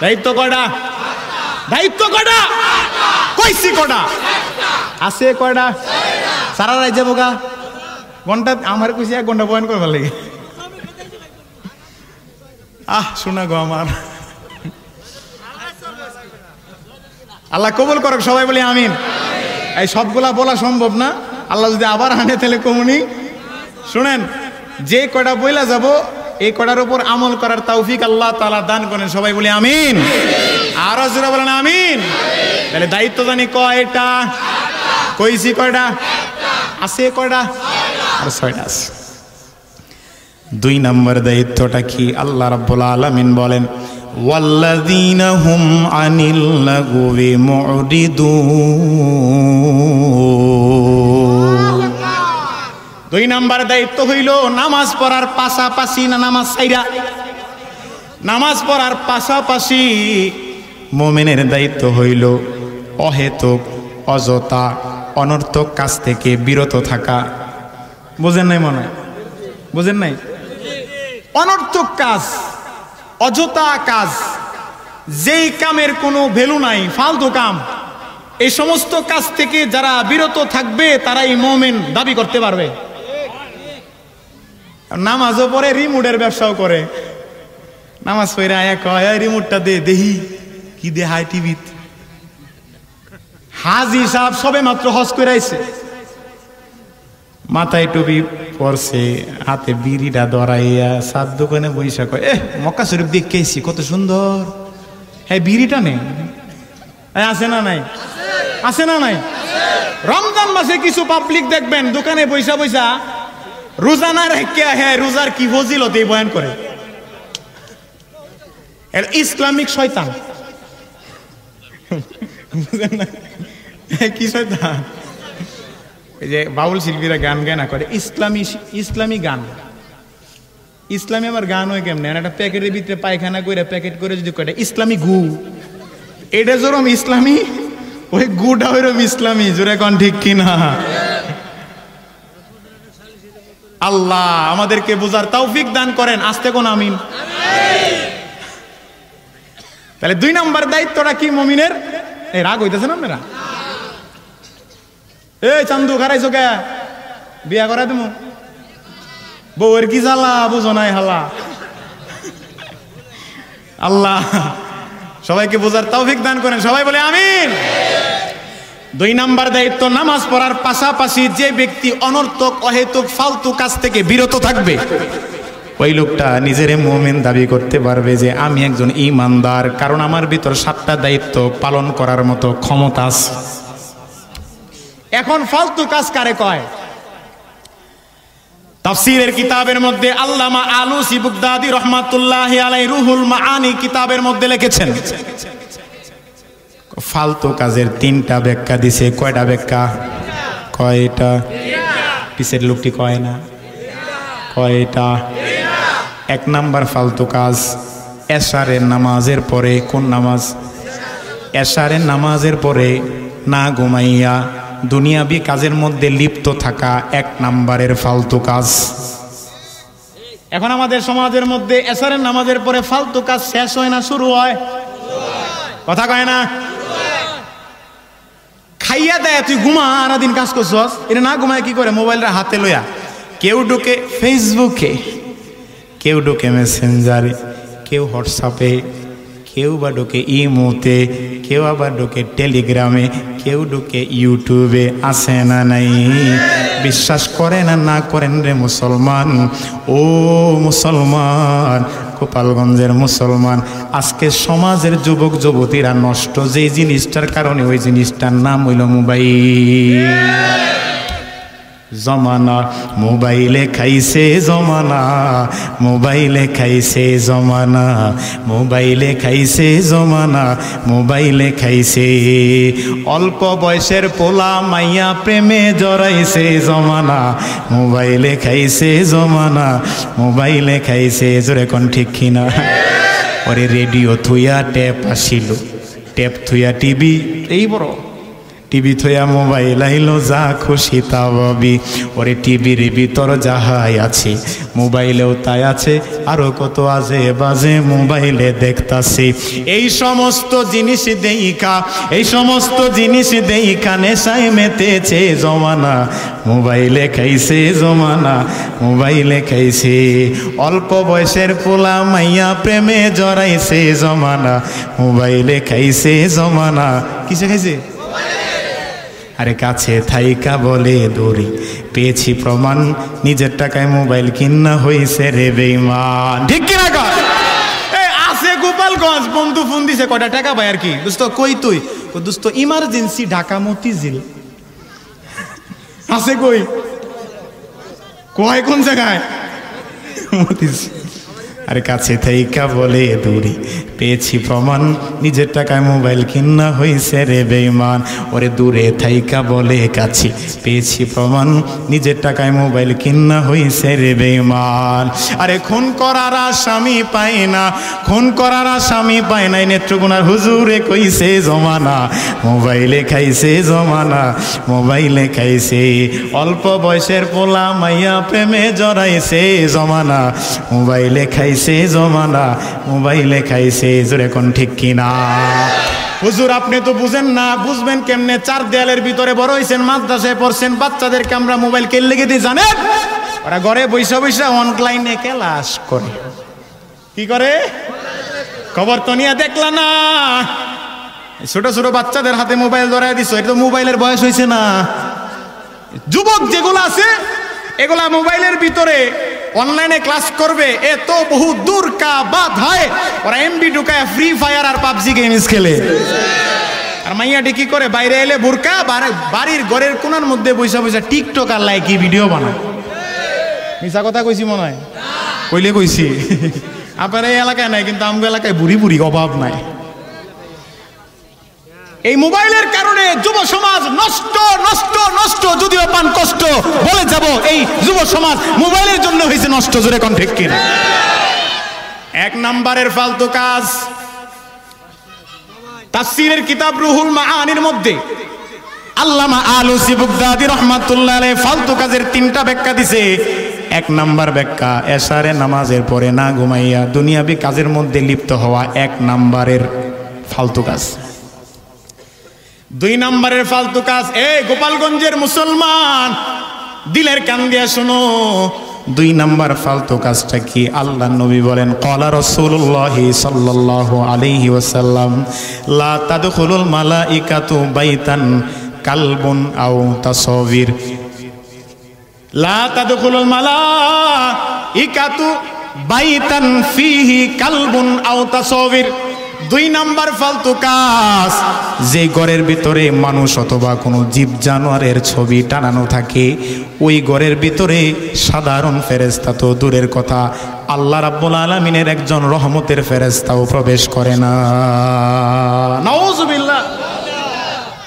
দায়িত্ব কয়টা? দায়িত্ব কয়টা? কইছি কয়টা? আছে কয়টা? সারা রাত যাবো গা ঘন্টা। আমার কইছি 1 ঘন্টা বয়ান করবার লাগে। শোনা গো আমার, আল্লাহ কবুল করুক। সবাই বলি আমিন। এই সবগুলা বলা সম্ভব না, আল্লাহ যদি আবার আনে তাহলে কমুনি। শুনেন, যে কয়টা বইলা যাব এই কয়টার উপর আমল করার তৌফিক আল্লাহ তাআলা দান করেন। সবাই বলি আমিন। আরো জোরে বলেন আমিন। তাহলে দায়িত্ব জানি কয়টা? কইছি কয়টা? আছে কয়টা? আর 6টা আছে। 2 নম্বর দায়িত্বটা কি? আল্লাহ রাব্বুল আলামিন বলেন, ওয়াল্লাযীনা হুম আনিল লাগwi মু'রিদুন। 2 নম্বর দায়িত্ব হইল নামাজ পড়ার পাশাপাশি, না নামাজ ছাইরা, নামাজ পড়ার পাশাপাশি মুমিনের দায়িত্ব হইল অহেতুক অযথা অনর্থক কাজ থেকে বিরত থাকা। বুঝেন নাই মনে হয়? বুঝেন নাই? অনর্থক কাজ, অযথা কাজ, যেই কামের কোনো ভ্যালু নাই, ফালতু কাম, এই সমস্ত কাজ থেকে যারা বিরত থাকবে তারাই মুমিন দাবি করতে পারবে। নামাজও পড়ে, রিমোটের ব্যবসাও করে। নামাজ পড়ে আয়া কয় রিমোটটা দে, দেহি কি দে হাই টিভিত। হাজি সাহেব সবে মাত্র হজ করে আইছে, মাথায় টুপি পরছে, হাতে বিড়িটা ধরাইয়া সাত দোকানে বইসা কয় মক্কা শরীফ দেখেছি কত সুন্দর। হ্যাঁ বিড়িটা নেই, আছে না নাই? আছে না নাই? রমজান মাসে কিছু পাবলিক দেখবেন দোকানে বইসা বইসা রোজা না রেখে হ্যাঁ রোজার কি ফজিলত এই বয়ান করে। ইসলামিক শয়তান। কি শয়তান? এই যে বাউল শিল্পীরা গান গায় না করে ইসলামী গান। ইসলামী আমার গান হয় কেমনে? একটা প্যাকেটের ভিতরে পায়খানা করে প্যাকেট করে যদি কয় ইসলামী গু, এটা যেরকম ইসলামী ওই গুটা ওইরকম ইসলামী। জোরে কোন ঠিক কিনা? আল্লাহ আমাদেরকে বোঝার তৌফিক দান করেন। আসতে কোন আমিন। তাহলে 2 নম্বর দায়িত্বটা কি মুমিনের? এই রাগ হইতেছে না আপনারা? এই চান্দু খারাইছো কে? বিয়া করাই তুমি বউয়ের কি জ্বালা বুঝো নাই হালা। আল্লাহ সবাইকে বোঝার তৌফিক দান করেন। সবাই বলে আমিন। 2 নম্বর দায়িত্ব, নামাজ পড়ার পাশাপাশি যে ব্যক্তি অনর্থক অহেতুক ফালতু কাজ থেকে বিরত থাকবে ওই লোকটা নিজের মুমিন দাবি করতে পারবে যে আমি একজন ঈমানদার, কারণ আমার ভিতর 7টা দায়িত্ব পালন করার মতো ক্ষমতা আছে। এখন ফালতু কাজ কারে কয়? তাফসীরের কিতাবের মধ্যে আল্লামা আলুসি বাগদাদী রাহমাতুল্লাহি আলাইহি রুহুল মাআনি কিতাবের মধ্যে লিখেছেন ফালতু কাজের 3টা ব্যাখ্যা দিছে। কয়টা ব্যাখ্যা? কয়টা? পিছের লোকটি কয় না কয়টা? 1 নাম্বার ফালতু কাজ এশারের নামাজের পরে। কোন নামাজ? এশারের নামাজের পরে না ঘুমাইয়া দুনিয়াবি কাজের মধ্যে লিপ্ত থাকা 1 নাম্বারের ফালতু কাজ। এখন আমাদের সমাজের মধ্যে এশারের নামাজের পরে ফালতু কাজ শেষ হয় না শুরু হয়? কথা কয় না? খাইয়া দেয় তুই ঘুমা, সারাদিন কাজ করছস, এটা না ঘুমায় কি করে? মোবাইলটা হাতে লইয়া কেউ ঢুকে ফেসবুকে, কেউ ঢুকে মেসেঞ্জারে, কেউ হোয়াটসঅ্যাপে, কেউ বা ঢুকে ইমোতে, কেউ আবার ঢুকে টেলিগ্রামে, কেউ ঢুকে ইউটিউবে। আছে না নাই? বিশ্বাস করেন আর না করেন রে মুসলমান, ও মুসলমান, গোপালগঞ্জের মুসলমান, আজকে সমাজের যুবক যুবতীরা নষ্ট যেই জিনিসটার কারণে, ওই জিনিসটার নাম হইল মোবাইল। জমানা, মোবাইলে খাইছে জমানা, মোবাইলে খাইছে জমানা, মোবাইলে খাইছে জমানা, মোবাইলে খাইছে। অল্প বয়সের পোলা মাইয়া প্রেমে জড়াইছে জমানা, মোবাইলে খাইছে জমানা, মোবাইলে খাইছে। জোরে কোন ঠিক কিনা? ওরে রেডিও থুইয়া ট্যাপ আসিল, ট্যাপ থুইয়া টিভি, এই বড় টিভি থইয়া মোবাইল আইলো, যা খুশি তা ভাবি। ওরে টিভির ভিতর যাহাই আছে মোবাইলেও তাই আছে, আরো কত আজে বাজে মোবাইলে দেখতাছি। এই সমস্ত জিনিস দেইখা, এই সমস্ত জিনিস দেইখা নেশায় মেতেছে জমানা, মোবাইলে খাইছে জমানা, মোবাইলে খাইছে। অল্প বয়সের পোলা মাইয়া প্রেমে জড়াইছে জমানা, মোবাইলে খাইছে জমানা। কিসে খাইছে? আরে কাছে থাইকা বলে দৌড়ি, পেয়েছি প্রমাণ, নিজের টাকায় মোবাইল কিনা হইছে রে বেঈমান। ঠিক কিনা কর? আছে গোপালগঞ্জ, বন্ধু ফোন দিছে, কয়টা টাকা ভাই আর কি দোস্ত, কই তুই? দোস্ত ইমার্জেন্সি ঢাকা মতিঝিল। আছে কই? কয় কোন জায়গায়? মতিঝিল। আরে কাছে থাইকা বলে দৌড়ি, পেয়েছি প্রমাণ, নিজের টাকায় মোবাইল কিনা হইছে রে বেঈমান। ওরে দূরে থাইকা বলে কাছে, পেয়েছি প্রমাণ, নিজের টাকায় মোবাইল কিনা হইছে রে বেঈমান। আরে খুন করার আসামি পায় না, খুন করার আসামি পায় নাই, নেত্রকোনার হুজুরে কইছে জমানা, মোবাইলে খাইছে জমানা, মোবাইলে খাইছে। অল্প বয়সের পোলা মাইয়া প্রেমে জড়াইছে জমানা, মোবাইলে খাইছে জমানা, মোবাইলে খাইছে। জোরে কোন ঠিক কিনা? হুজুর আপনি তো বুঝেন না, বুঝবেন কেমনে? চার দেয়ালের ভিতরে বড় হইছেন, মাদ্রাসায় পড়ছেন, বাচ্চাদেরকে আমরা মোবাইল কে লেগে দিই জানেন? ওরা ঘরে বৈশা বৈশা অনলাইনে ক্লাস করে। কি করে? খবর তো নিয়ে দেখলা না? ছোট ছোট বাচ্চাদের হাতে মোবাইল ধরাই দিছো, এটা তো মোবাইলের বয়স হয়েছে না? যুবক যেগুলো আছে এগুলা মোবাইলের ভিতরে অনলাইনে ক্লাস করবে, এ তো বহু দূর কা বাত হয়। ওরা এমবি ঢুকায় ফ্রি ফায়ার আর পাবজি গেমস খেলে। আর মাইয়াটি কি করে? বাইরে এলে বোরকা, বাড়ির ঘরের কোনার মধ্যে বৈশা বৈশা টিকটক আর লাইকি ভিডিও বানায়। মিছা কথা কইছি মনে হয়? কইলে কইছি। আপনার এই এলাকায় নাই, কিন্তু আমগো এলাকায় বুড়ি বুড়ি অভাব নাই। এই মোবাইলের কারণে যুব সমাজ নষ্ট নষ্ট নষ্ট। যদিও পান কষ্ট বলে যাব, এই যুব সমাজ মোবাইলের জন্য হয়েছে নষ্ট। জোরে কোন ঠিক কিনা? এক নাম্বারের ফালতু কাজ, তাফসীরের কিতাব রুহুল মাআনির মধ্যে আল্লামা আলুসি বাগদাদী রাহমাতুল্লাহ আলাইহি ফালতু কাজের 3টা ব্যাখ্যা দিছে। এক নাম্বার ব্যাখ্যা, এশারে নামাজের পরে না ঘুমাইয়া দুনিয়াবি কাজের মধ্যে লিপ্ত হওয়া এক নাম্বারের ফালতু কাজ। 2 নাম্বারের ফালতু কাজ, এই গোপালগঞ্জের মুসলমান দিলের কান দিয়ে শোনো, 2 নাম্বার ফালতু কাজটা কি? আল্লাহর নবী বলেন, ক্বালা রাসূলুল্লাহি সাল্লাল্লাহু আলাইহি ওয়াসাল্লাম, লা তাদখুলুল মালাইকাতু বাইতান কালবুন আও তাসাবির। লা তাদখুলুল মালাইকাতু বাইতান ফিহি কালবুন আও তাসাবির। 2 নাম্বার ফালতু কাজ, যে ঘরের ভিতরে মানুষ অথবা কোনো জীব জানোয়ারের ছবি টানানো থাকে, ওই ঘরের ভিতরে সাধারণ ফেরেশতা তো দূরের কথা, আল্লাহ রাব্বুল আলামিনের একজন রহমতের ফেরেশতাও প্রবেশ করে না। নাউযুবিল্লাহ।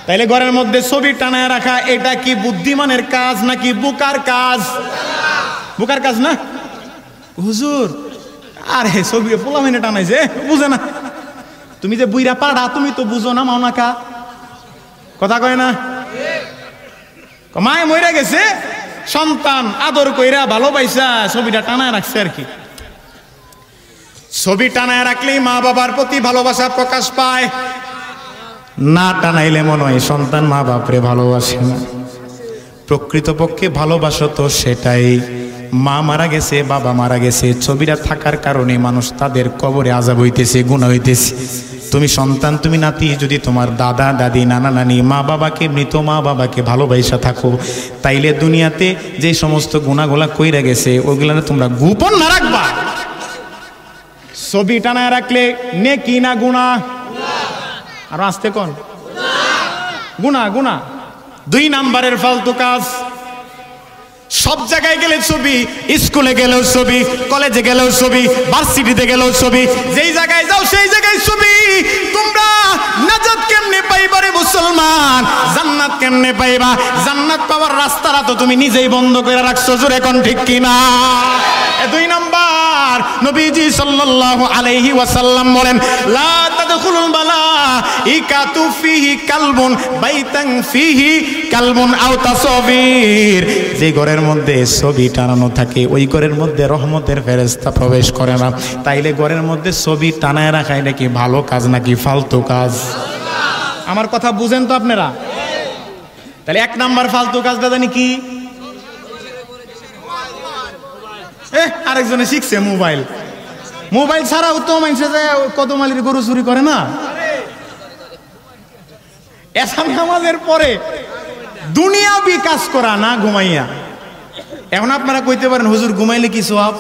তাইলে ঘরের মধ্যে ছবি টানায় রাখা এটা কি বুদ্ধিমানের কাজ নাকি বোকার কাজ? বোকার কাজ না হুজুর। আরে ছবি পোলা মিনে টানাইছে, বুঝে না। তুমি যে বুইরা পাড়া, তুমি তো বুঝো না মাওনাকা কথা কয় না? মায়ে মইরা গেছে, সন্তান আদর কইরা ভালোবাসা ছবিটা টানায় রাখছে আর কি। ছবি টানায় রাখলেই মা বাবার প্রতি ভালোবাসা প্রকাশ পায়, না টানাইলে মনে হয় সন্তান মা বাপরে ভালোবাসে না। প্রকৃতপক্ষে ভালোবাসা তো সেটাই, মা মারা গেছে, বাবা মারা গেছে, ছবিটা থাকার কারণে মানুষ তাদের কবরে আযাব হইতেছে, গুনাহ হইতেছে। তুমি সন্তান, তুমি নাতি, যদি তোমার দাদা দাদি নানা নানি মা বাবাকে, মৃত মা বাবাকে ভালোবাসা থাকো, তাইলে দুনিয়াতে যে সমস্ত গুনাহগুলা কইরা গেছে ওইগুলা তোমরা গোপন না রাখবা। ছবি টানায় রাখলে নেকি না গুনাহ? আর আসতে কোন গুনাহ? গুনাহ। 2 নাম্বারের ফালতু কাজ, সব জায়গায় গেলে ছবি, স্কুলে গেলেও ছবি, কলেজে গেলেও ছবি, ভার্সিটিতে গেলেও ছবি, যেই জায়গায় যাও সেই জায়গায় ছবি। তোমরা নাজাত কেমনে পাইবা রে মুসলমান? জান্নাত কেমনে পাইবা? জান্নাত পাওয়ার রাস্তাটা তো তুমি নিজেই বন্ধ করে রাখছো, জোরে কোন ঠিক কিনা? দুই নাম্বার, নবীজি সাল্লাল্লাহু আলাইহি ওয়াসাল্লাম বলেন, লা তাদখুলুল মালাইকাতু ফিহি কালবুন বাইতান ফিহি কালবুন আও তাসবির। যে ঘরের মধ্যে ছবি টানানো থাকে ওই ঘরের মধ্যে রহমতের ফেরেশতা প্রবেশ করে না। তাইলে ঘরের মধ্যে ছবি টানায় রাখা এটা কি ভালো কাজ নাকি ফালতু কাজ? আমার কথা বুঝেন তো আপনারা? তাহলে এক নাম্বার ফালতু কাজটা জানি কি? আরেকজনে শিখছে মোবাইল। মোবাইল ছাড়াও তো মানুষে যায় কত মালির গরু চুরি করে না? এসা নামাজের পরে দুনিয়াবি কাজ করা না ঘুমাইয়া। এখন আপনারা কইতে পারেন হুজুর ঘুমাইলে কি সওয়াব?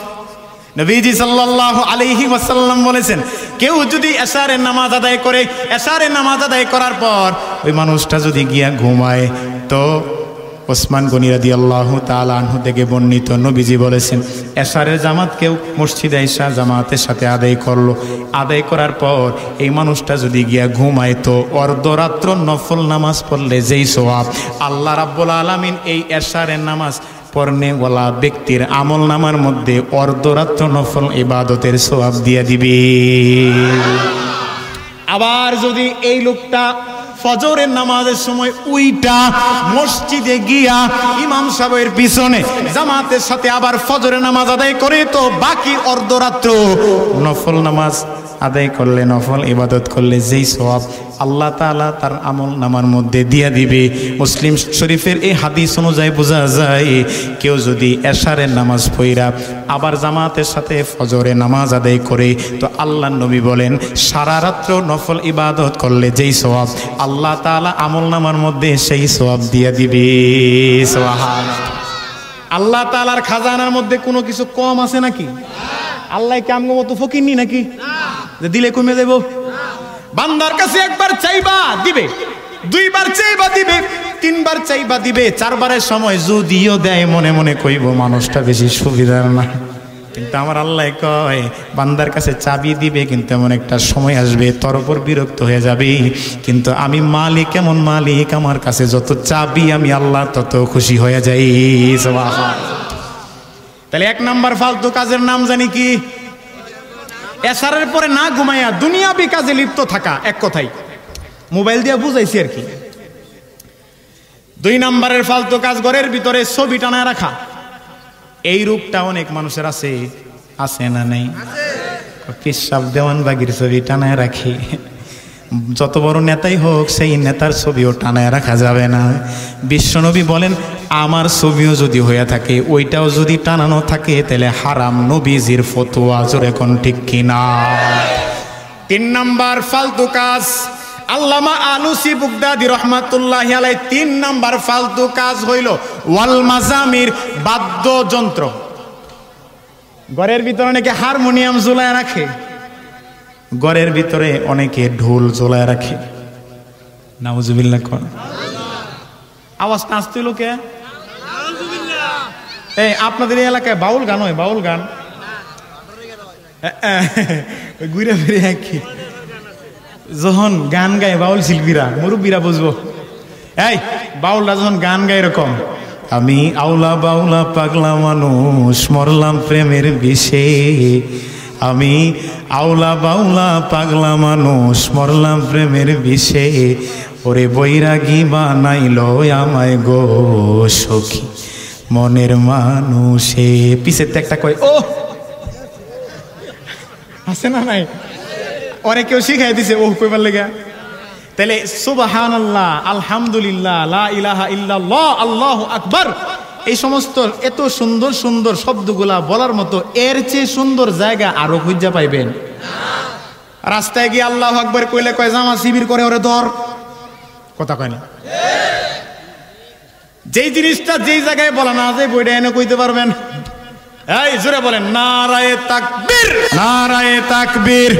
নবীজি সাল্লাল্লাহু আলাইহি ওয়াসাল্লাম বলেছেন, কেউ যদি এশারের নামাজ আদায় করে, এশারের নামাজ আদায় করার পর ওই মানুষটা যদি গিয়া ঘুমায়, তো ওসমান গনি রাদিয়াল্লাহু তাআলা আনহু থেকে বর্ণিত, নবীজি বলেছেন, এশারের জামাত কেউ মসজিদে এসা জামাতের সাথে আদায় করলো, আদায় করার পর এই মানুষটা যদি গিয়া ঘুমায়, তো অর্ধরাত্র নফল নামাজ পড়লে যেই সওয়াব আল্লাহ রাব্বুল আলামিন এই এশারের নামাজ পড়নেওয়ালা ব্যক্তির আমল নামার মধ্যে অর্ধরাত্র নফল ইবাদতের সওয়াব দিয়ে দিবে। আবার যদি এই লোকটা ফজরের নামাজের সময় উইটা মসজিদে গিয়া ইমাম সাহেবের পিছনে জামাতের সাথে আবার ফজরের নামাজ আদায় করে, তো বাকি অর্ধরাত্র নফল নামাজ আদায় করলে, নফল ইবাদত করলে যেই সওয়াব আল্লাহ তাআলা তার আমল নামার মধ্যে দিয়ে দিবে। মুসলিম শরীফের এই হাদিস অনুযায়ী বোঝা যায়, কেউ যদি এশারের নামাজ পড়া আবার জামাতের সাথে ফজরের নামাজ আদায় করে, তো আল্লাহ নবী বলেন সারা রাত্র নফল ইবাদত করলে যেই সওয়াব আল্লাহ তাআলা আমল নামার মধ্যে সেই সওয়াব দিয়ে দিবে। সুবহানাল্লাহ। আল্লাহ তাআলার খাজানার মধ্যে কোনো কিছু কম আছে নাকি? আল্লাহ কি আমগো মতো ফকিরনি নাকি যে দিলে কমে দেব? বান্দার কাছে একবার চাইবা দিবে, দুইবার চাইবা দিবে, তিনবার চাইবা দিবে, চারবারের সময় যদিও দেয় মনে মনে কইব মানুষটা বেশি সুবিধার না। কিন্তু আমার আল্লাহ কয় বান্দার কাছে চাবি দিবে, কিন্তু এমন একটা সময় আসবে তোর উপর বিরক্ত হয়ে যাবে, কিন্তু আমি মালিক, এমন মালিক আমার কাছে যত চাবি আমি আল্লাহ তত খুশি হয়ে যাই। তাহলে এক নাম্বার ফালতু কাজের নাম জানি কি? এশারের পরে না ঘুমাইয়া দুনিয়াবি কাজে লিপ্ত থাকা, এক কথাই মোবাইল দিয়ে বুঝাইছি আর কি। দুই নাম্বারের ফালতু কাজ ঘরের ভিতরে ছবি টানায় রাখা। এই রূপটা অনেক মানুষের আছে, আছে না নেই? পিসাব দেওয়ানবাগির ছবি টানায় রাখি। যত বড় নেতাই হোক সেই নেতার ছবিও টানায় রাখা যাবে না। বিশ্বনবী বলেন আমার ছবিও যদি হয়ে থাকে ওইটাও যদি টানানো থাকে তাহলে হারাম, নবীজির ফতোয়া, জোরে কোন ঠিক কিনা? তিন নাম্বার ফালতু কাজ, আল্লামা আলুসি বুগদাদি রহমাতুল্লাহি আলাইহি তিন নাম্বার ফালতু কাজ হইল ওয়াল মাজামির, বাদ্যযন্ত্র। ঘরের ভিতরে অনেকে হারমোনিয়াম ঝুলায় রাখে, ঘরের ভিতরে অনেকে ঢোল ঝোলায় রাখে। নাউজুবিল্লাহ। কোন আওয়াজটা আসতে লোকে? এই আপনাদের এলাকায় বাউল গান হয়? বাউল গান ঘুরে ফিরে একই যখন গান গায় বাউল শিল্পীরা, মুরব্বীরা বুঝবো। এই বাউলরা যখন গান গায় এরকম, আমি আউলা বাউলা পাগলা মানুষ মরলাম প্রেমের বিষে, আমি আউলা বাউলা পাগলা মানুষ মরলাম প্রেমের বিষে, ওরে বৈরাগী বানাইল আমায় গো সখী মনের মানুষে। পিছের একটা কয় ও আছে না নাই? অনেকেও শিখাই দিছে ও কইবার লেগা। তাহলে সুবহানাল্লাহ, আলহামদুলিল্লাহ, লা ইলাহা ইল্লাল্লাহ, আল্লাহু আকবার, এই সমস্ত এত সুন্দর সুন্দর শব্দগুলা বলার মতো এর চেয়ে সুন্দর জায়গা আরো খুঁজা পাইবেন? রাস্তায় গিয়ে আল্লাহু আকবার কইলে কয় জামা শিবির করে ওরে ধর, কথা কয় না। যেই জিনিসটা যেই জায়গায় বলা না যায় বইটা এনে কইতে পারবেন? এই জোরে বলেন নারায়ে তাকবীর, নারায়ে তাকবীর।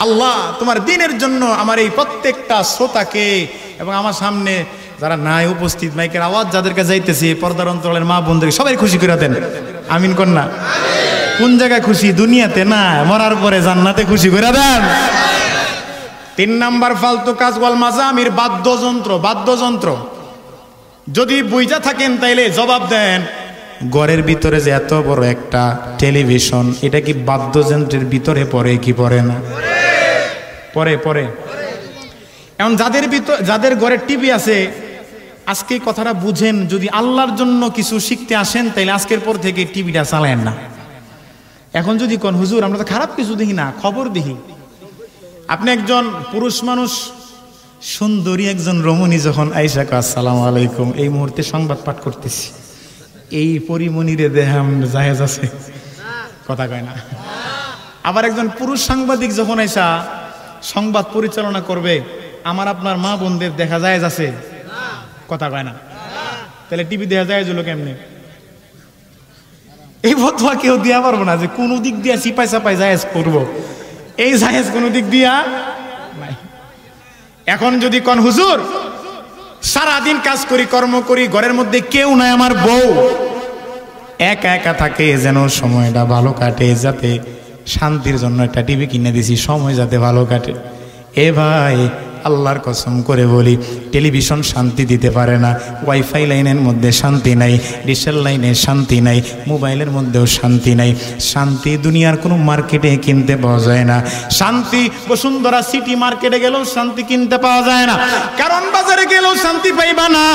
আল্লাহ তোমার দ্বীনের জন্য আমার এই প্রত্যেকটা শ্রোতাকে এবং আমার সামনে যারা নাই উপস্থিত, মাইকের আওয়াজ যাদের কাছে যাইতেছে, পর্দার অন্তরালের মা বোনদের সবাই খুশি করে দেন, আমিন কন্যা। কোন জায়গায় খুশি? দুনিয়াতে না, মরার পরে জান্নাতে খুশি করে দেন। 3 নাম্বার ফালতু কাজ ওয়াল মাজামির, বাদ্যযন্ত্র। বাদ্যযন্ত্র যদি বুঝা থাকেন তাইলে জবাব দেন, ঘরের ভিতরে যে এত বড় একটা টেলিভিশন, এটা কি বাদ্যযন্ত্রের ভিতরে পড়ে কি পড়ে না? পড়ে, পড়ে। এখন যাদের ঘরে টিভি আছে, আজকে কথাটা বুঝেন, যদি আল্লাহর জন্য কিছু শিখতে আসেন তাইলে আজকের পর থেকে টিভিটা চালায়েন না। এখন যদি কোন হুজুর আমরা তো খারাপ কিছু দেখি না, খবর দেখি। আপনি একজন পুরুষ মানুষ, সুন্দরী একজন রমণী যখন আইসা কয় আসসালামু আলাইকুম, এই মুহূর্তে সংবাদ পাঠ করতেছি, এই পরিমণিরে দেহাম জায়েজ আছে? কথা কয় না। আবার একজন পুরুষ সাংবাদিক যখন আইসা সংবাদ পরিচালনা করবে, আমার আপনার মা বোনদের দেখা জায়েজ আছে? কথা কয় না। তাহলে টিভি দেখা জায়েজ হলো কেমনে? এই ফতোয়া কেউ দিয়া পারবো না যে কোন দিক দিয়া সিপাই সাপাই জায়েজ করবো, এই জায়েজ কোন দিক দিয়া নাই। এখন যদি কোন হুজুর সারাদিন কাজ করি, কর্ম করি, ঘরের মধ্যে কেউ নাই, আমার বউ একা একা থাকে, যেন সময়টা ভালো কাটে, যাতে শান্তির জন্য একটা টিভি কিনে দিছি, সময় যাতে ভালো কাটে। এ ভাই, আল্লাহর কসম করে বলি, টেলিভিশন শান্তি দিতে পারে না, ওয়াইফাই লাইনের মধ্যে শান্তি নাই, ডিশেল লাইনে শান্তি নাই, মোবাইলের মধ্যেও শান্তি নাই। শান্তি দুনিয়ার কোনো মার্কেটে কিনতে পাওয়া যায় না। শান্তি বসুন্ধরা সিটি মার্কেটে গেলেও শান্তি কিনতে পাওয়া যায় না, কারণ বাজারে গেলেও শান্তি পাইবা না,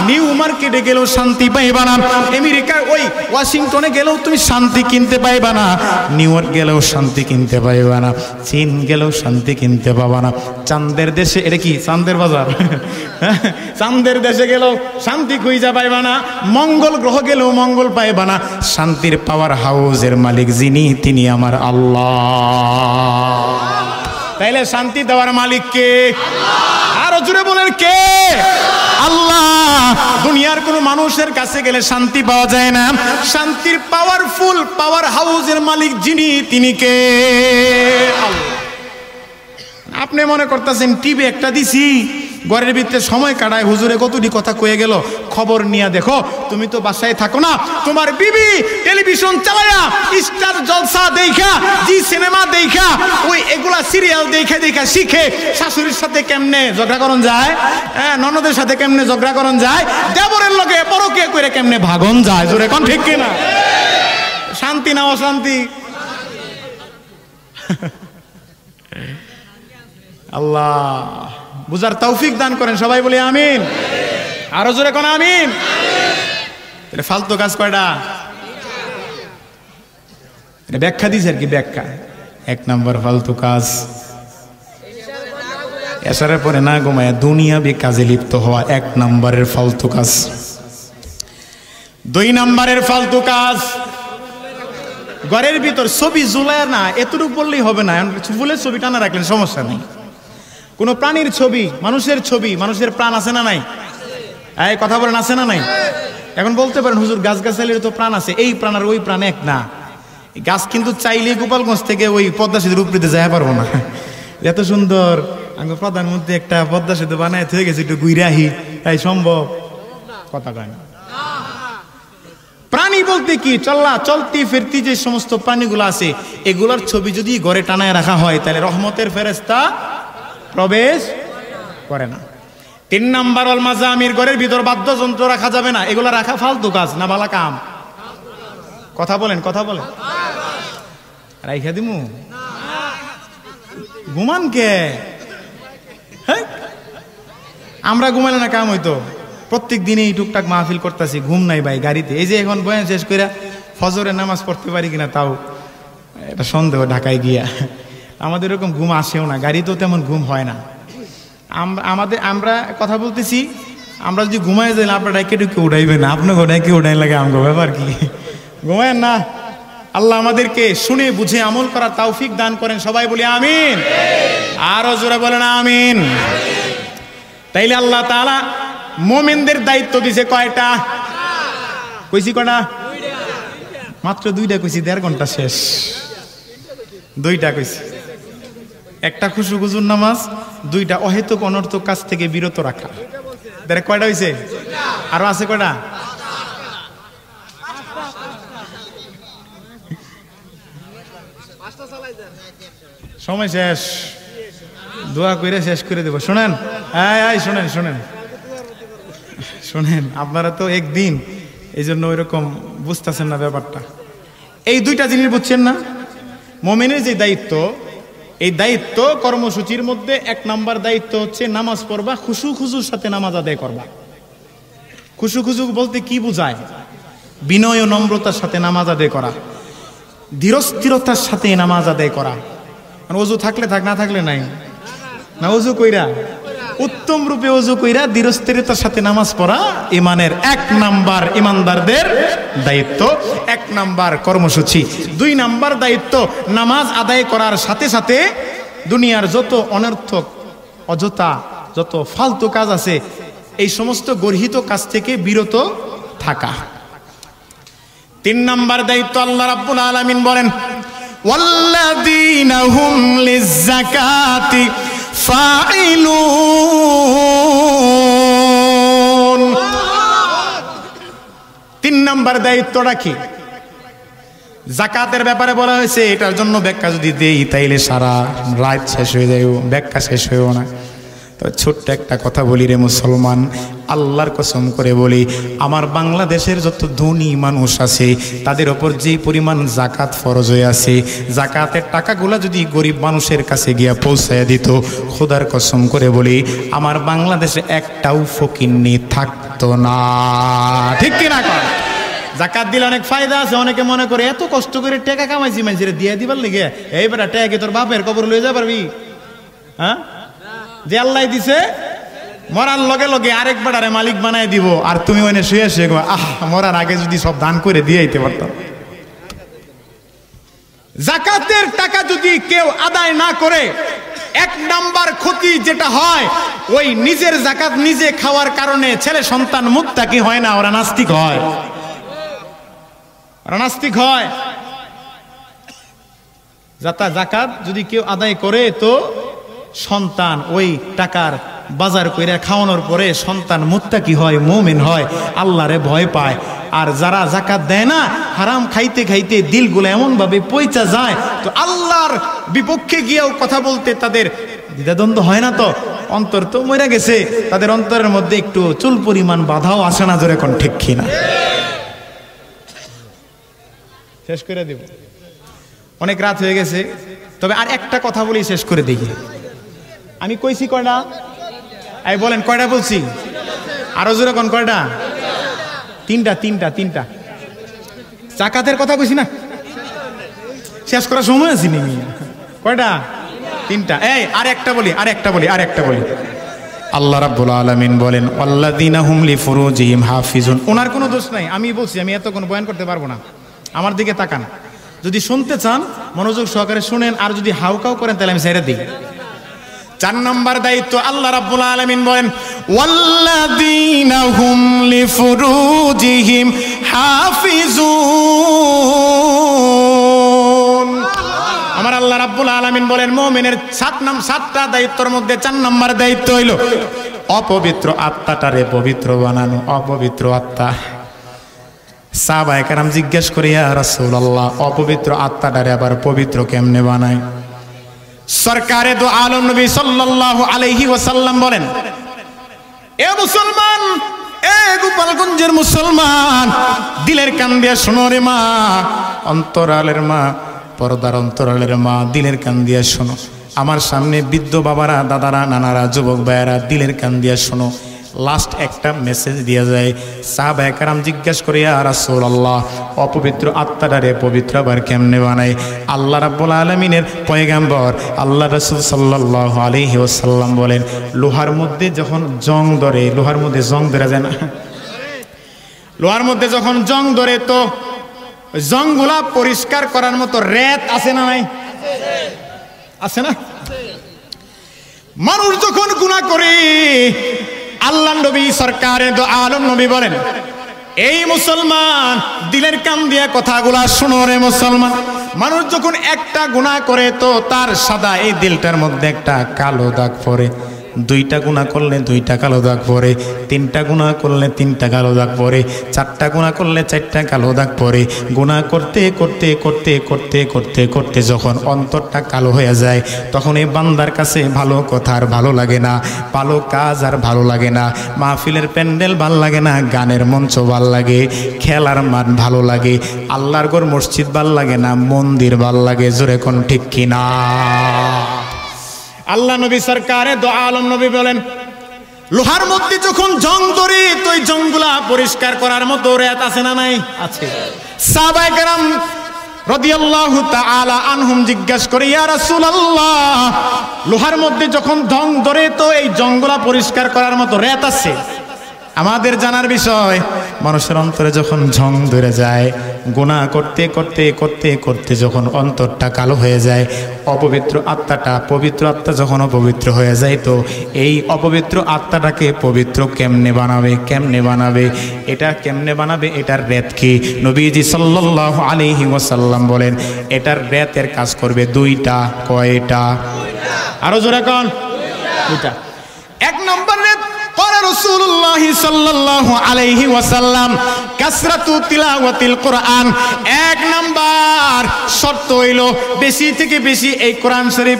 নিউ মার্কেটে গেলেও শান্তি পাইবা না, আমেরিকার ওই ওয়াশিংটনে গেলেও তুমি শান্তি কিনতে পাইবা না, নিউ ইয়র্ক গেলেও শান্তি কিনতে পাইবা না, চীন গেলেও শান্তি কিনতে পাবা না, চাঁদের দেশে, এটা কি চাঁদের বাজার, চাঁদের দেশে গেলেও শান্তি খুঁজা পাইবা না, মঙ্গল গ্রহ গেলেও মঙ্গল পাইবা না। শান্তির পাওয়ার হাউসের মালিক যিনি, তিনি আমার আল্লাহ। তাইলে শান্তি দেওয়ার মালিক কে? আরো জোরে বলেন কে? আল্লাহ। দুনিয়ার কোন মানুষের কাছে গেলে শান্তি পাওয়া যায় না, শান্তির পাওয়ারফুল পাওয়ার হাউসের মালিক যিনি, তিনি কে? আল্লাহ। আপনি মনে করতেছেন টিভি একটা দিছি, ঘরের ভিতরে সময় কাটায়, হুজুরে কতটি কথা কয়ে গেল, খবর নিয়ে দেখো। তুমি তো বাসায় থাকো না, তোমার বিবি টেলিভিশন চালায়া স্টার জলসা দেখা, জি সিনেমা দেখা, ওই এগুলা সিরিয়াল দেখা দেখা শিখে শাশুড়ির সাথে কেমনে ঝগড়া করন যায়, ননদের সাথে কেমনে ঝগড়া করন যায়, দেবরের লগে পরকিয়া করে কেমনে ভাগন যায়। জোরে কোন ঠিক কিনা? শান্তি না অশান্তি? আল্লাহ বুঝার তৌফিক দান করেন, সবাই বলি আমিন। আরো জোরে কোন আমিন। ফালতু কাজ কয়টা? ব্যাখ্যা দিছে আর কি, ব্যাখ্যা। 1 নম্বর ফালতু কাজ, এসারের পরে না ঘুমায় দুনিয়াবি কাজে লিপ্ত হওয়া 1 নম্বরের ফালতু কাজ। 2 নম্বরের ফালতু কাজ, ঘরের ভিতর ছবি ঝুলায় না, এতটুকু বললেই হবে না, ফুলের ছবি টানা রাখলেন সমস্যা নেই। কোন প্রাণীর ছবি, মানুষের ছবি, মানুষের প্রাণ আছে না নাই? এই কথা বলেন, আছে না নাই? এখন বলতে পারেন হুজুর গাছ গাছালির তো প্রাণ আছে, এই প্রাণ আর ওই প্রাণ এক না। গাছ কিন্তু চাইলে গোপালগঞ্জ থেকে ওই পদ্মা সেতুর উপরে যাওয়া পারবো না। এত সুন্দর আমি প্রধানমন্ত্রী একটা পদ্মা সেতু বানায় হয়ে গেছে, একটু ঘুরে আহি, তাই সম্ভব? কথা কয় না। প্রাণী বলতে কি, চলতি ফিরতি যে সমস্ত প্রাণীগুলো আছে, এগুলোর ছবি যদি ঘরে টানায় রাখা হয় তাহলে রহমতের ফেরেশতা প্রবেশ করে না। 3 নাম্বার ওয়াল মাজামির, ঘরের ভিতর বাদ্যযন্ত্র রাখা যাবে না, এগুলা রাখা ফালতু কাজ না ভালো কাম? কথা বলেন, কথা বলেন। রাইখা দিমু? ঘুমান কে? আমরা ঘুমাইলে না কাম হইতো? প্রত্যেক দিনই টুকটাক মাহফিল করতেছি, ঘুম নাই ভাই গাড়িতে। এই যে এখন বয়ান শেষ করে ফজরের নামাজ পড়তে পারি কিনা তাও এটা সন্দেহ, ঢাকায় গিয়া। আমাদের এরকম ঘুম আসেও না, গাড়িতেও তেমন ঘুম হয় না। আমরা কথা বলতেছি, আমরা যদি ঘুমাই যাই, আপনার ডাইকে ডুকে উঠাইবে না, আপনাকে ডাইকে উঠাই লাগে, আমগো ব্যাপার কি? ঘুমায়েন না। আল্লাহ আমাদেরকে শুনে বুঝে আমল করার তৌফিক দান করেন, সবাই বলি আমিন। আরো জোরে বলেন আমিন। তাইলে আল্লাহ তাআলা মুমিনদের দায়িত্ব দিছে কয়টা? কইছি কয়টা? মাত্র 2টা কইছি, 1.5 ঘন্টা শেষ। 2টা কইছি, 1টা খুশু গুজুর নামাজ, 2টা অহেতুক অনর্থক কাজ থেকে বিরত রাখা। দেখ কয়টা হয়েছে? আরো আছে কয়টা? সময় শেষ, দোয়া করে শেষ করে দেব। শোনেন, শোনেন শোনেন শোনেন, আপনারা তো একদিন এই জন্য ওই রকম বুঝতেছেন না ব্যাপারটা। এই দুইটা জিনিস বুঝছেন না, মুমিনের যে দায়িত্ব, এই দায়িত্ব কর্মসূচির মধ্যে 1 নাম্বার দায়িত্ব হচ্ছে নামাজ পড়বা, খুজুর সাথে নামাজ আদায় করবা। খুজু বলতে কি বোঝায়? বিনয় ও নম্রতার সাথে নামাজ আদায় করা, ধীরস্থিরতার সাথে নামাজ আদায় করা। ওযু থাকলে থাক, না থাকলে নাই, না ওযু কইরা উত্তম রূপে ওযু কইরা ধীরস্থিরতার সাথে নামাজ পড়া ইমানের 1 নাম্বার, ইমানদারদের দায়িত্ব, 1 নাম্বার কর্মসূচি। 2 নাম্বার দায়িত্ব নামাজ আদায় করার সাথে সাথে দুনিয়ার যত অনর্থক, অযথা যত ফালতু কাজ আছে এই সমস্ত গর্হিত কাজ থেকে বিরত থাকা। 3 নাম্বার দায়িত্ব আল্লাহ রাব্বুল আলামিন বলেন, ওয়াল্লাযীনা হুম লিয-যাকাতি ফাইলুন। 3 নাম্বার দায়িত্বটা কি? যাকাতের ব্যাপারে বলা হয়েছে, এটার জন্য ব্যাখ্যা যদি দেই তাইলে সারা রাত শেষ হয়ে যায়, ব্যাখ্যা শেষ হয়েও না। তবে ছোট্ট একটা কথা বলি রে মুসলমান, আল্লাহর কসম করে বলি, আমার বাংলাদেশের যত ধনী মানুষ আছে তাদের ওপর যে পরিমাণ যাকাত ফরজ হয়ে আছে, যাকাতের টাকাগুলা যদি গরিব মানুষের কাছে গিয়া পৌঁছায় দিত, খোদার কসম করে বলি আমার বাংলাদেশে একটাও ফকিন্নি থাকতো না। ঠিক কিনা কর? যাকাত দিলে অনেক ফায়দা আছে। অনেকে মনে করে এত কষ্ট করে টাকা কামাইছি মানুষের দিয়ে দিবার লেগে, এইবার টাকা কি তোর বাপের কবর লয়ে যা পারবি? হ্যাঁ, যে আল্লাহ দিছে মরার লগে লগে আরেক বেটারে মালিক বানায় দিব, আর তুমি ওখানে শুয়ে শুয়ে মরার আগে যদি সব দান করে দিয়ে দিতে পারতাম। যাকাতের টাকা যদি কেউ আদায় না করে, 1 নাম্বার ক্ষতি যেটা হয়, ওই নিজের যাকাত নিজে খাওয়ার কারণে ছেলে সন্তান মুত্তাকি হয় না, ওরা নাস্তিক হয়, ওরা নাস্তিক হয়। যাকাত যদি কেউ আদায় করে তো সন্তান ওই টাকার বাজার কইরা খাওয়ানোর পরে সন্তান মুত্তাকি হয়, মুমিন হয়, আল্লাহরে ভয় পায়। আর যারা যাকাত দেয় না, হারাম খাইতে খাইতে দিলগুলো এমন ভাবে পয়চা যায়, তো আল্লাহর বিপক্ষে গিয়েও কথা বলতে তাদের দ্বিধাদ্বন্দ্ব হয় না, তো অন্তর তো মরে গেছে, তাদের অন্তরের মধ্যে একটু চুল পরিমাণ বাধাও আসে না। জোরে কোন ঠিক কিনা? শেষ করে দেব, অনেক রাত হয়ে গেছে। তবে আর একটা কথা বলি, শেষ করে দেখি। আমি কইছি কয়টা? এই বলেন কয়টা বলছি? আরো জোরে কোন কয়টা? 3টা। যাকাতের কথা কইছি না, শেষ করার সময় আছে নি? কয়টা? 3টা। এই আরেকটা বলি। আল্লাহ রাব্বুল আলামিন বলেন, ওয়াল্লাযীনা হুম লিফুরুজিহিম হাফিজুন। ওনার কোনো দোষ নাই, আমি বলছি, আমি এত কোনো বয়ান করতে পারবো না। আমার দিকে তাকান, যদি শুনতে চান মনোযোগ সহকারে শুনেন, আর যদি হাউকাউ করেন তাহলে আমি ছেড়ে দিই। 4 নাম্বার দায়িত্ব আল্লাহ রাব্বুল আলামিন বলেন, ওয়াল্লাযীনা হুম লিফুরুজিহিম হাফিজুন। আমার আল্লাহ রাব্বুল আলামিন বলেন, মুমিনের 7টা দায়িত্বের মধ্যে 4 নাম্বার দায়িত্ব হইল অপবিত্র আত্মাটারে পবিত্র বানানো। অপবিত্র আত্মা, সাহাবায়ে কেরাম জিজ্ঞেস করে, ইয়া রাসূলুল্লাহ, অপবিত্র আত্মাটারে আবার পবিত্র কেমনে বানায়? সরকারে দো আলম নবী সাল্লাল্লাহু আলাইহি ওয়াসাল্লাম বলেন, এ মুসলমান, এ গোপালগঞ্জের মুসলমান, দিলের কান দিয়া শোনো রে মা, অন্তরালের মা, পর্দার অন্তরালের মা, দিলের কান দিয়া শোনো। আমার সামনে বৃদ্ধ বাবারা, দাদারা, নানারা, যুবক ভাইয়েরা, দিলের কান দিয়া শোনো। লাস্ট একটা মেসেজ দিয়া যায়। সাহাবায়ে কেরাম জিজ্ঞাসা করে, ইয়া রাসূলুল্লাহ, অপবিত্র আত্মাটারে পবিত্র আবার কেমনে বানায়? আল্লাহ রাব্বুল আলামিনের পয়গাম্বর আল্লাহ রাসূল সাল্লাল্লাহু আলাইহি ওয়াসাল্লাম বলেন, লোহার মধ্যে যখন জং ধরে, লোহার মধ্যে জং ধরে যায় না, লোহার মধ্যে যখন জং ধরে, তো জংগুলা পরিষ্কার করার মতো রেত আছে না নাই? আছে না? মানুষ যখন গুনাহ করে, আল্লাহ নবী সরকারে দো আলম নবী বলেন, এই মুসলমান, দিলের কান দিয়ে কথাগুলা শুনো রে মুসলমান। মানুষ যখন একটা গুনাহ করে, তো তার সাদা এই দিলটার মধ্যে একটা কালো দাগ পড়ে। 2টা গুনাহ করলে 2টা কালো দাগ পড়ে, 3টা গুনাহ করলে 3টা কালো দাগ পড়ে, 4টা গুনাহ করলে 4টা কালো দাগ পড়ে। গুনাহ করতে করতে করতে করতে করতে করতে যখন অন্তরটা কালো হয়ে যায়, তখন এই বান্দার কাছে ভালো কথা আর ভালো লাগে না, ভালো কাজ আর ভালো লাগে না, মাহফিলের প্যান্ডেল ভাল লাগে না, গানের মঞ্চ ভাল লাগে, খেলার মাঠ ভালো লাগে, আল্লাহর ঘর মসজিদ ভাল লাগে না, মন্দির ভাল লাগে। জোরে কোন ঠিক কিনা? আল্লাহ নবী সরকারে দো আলম নবী বলেন, লোহার মধ্যে যখন জং ধরে তো ওই জংগুলা পরিষ্কার করার মতো রেত আছে না নাই? আছে। সাহাবায়ে কেরাম রাদিয়াল্লাহু তাআলা আনহুম জিজ্ঞাসা করে, ইয়া রাসূলুল্লাহ, লোহার মধ্যে যখন জং ধরে তো এই জংগুলা পরিষ্কার করার মতো রেত আছে? আমাদের জানার বিষয়, মানুষের অন্তরে যখন ঝং ধরে যায়, গুনাহ করতে করতে করতে করতে যখন অন্তরটা কালো হয়ে যায়, অপবিত্র আত্মাটা, পবিত্র আত্মা যখন অপবিত্র হয়ে যায়, তো এই অপবিত্র আত্মাটাকে পবিত্র কেমনে বানাবে? কেমনে বানাবে? এটা কেমনে বানাবে? এটার রেত কি? নবীজি সাল্লাল্লাহু আলাইহি ওয়াসাল্লাম বলেন, এটার রেতের কাজ করবে 2টা। কয়টা? আরো জোরে কোন? 2টা। 1 নম্বর রেত ক্বালা রাসূলুল্লাহ সাল্লাল্লাহু আলাইহি ওয়াসাল্লাম কাসরাতু তিলাওয়াতিল কোরআন। 1 নাম্বার শর্ত হইল বেশি থেকে বেশি এই কোরআন শরীফ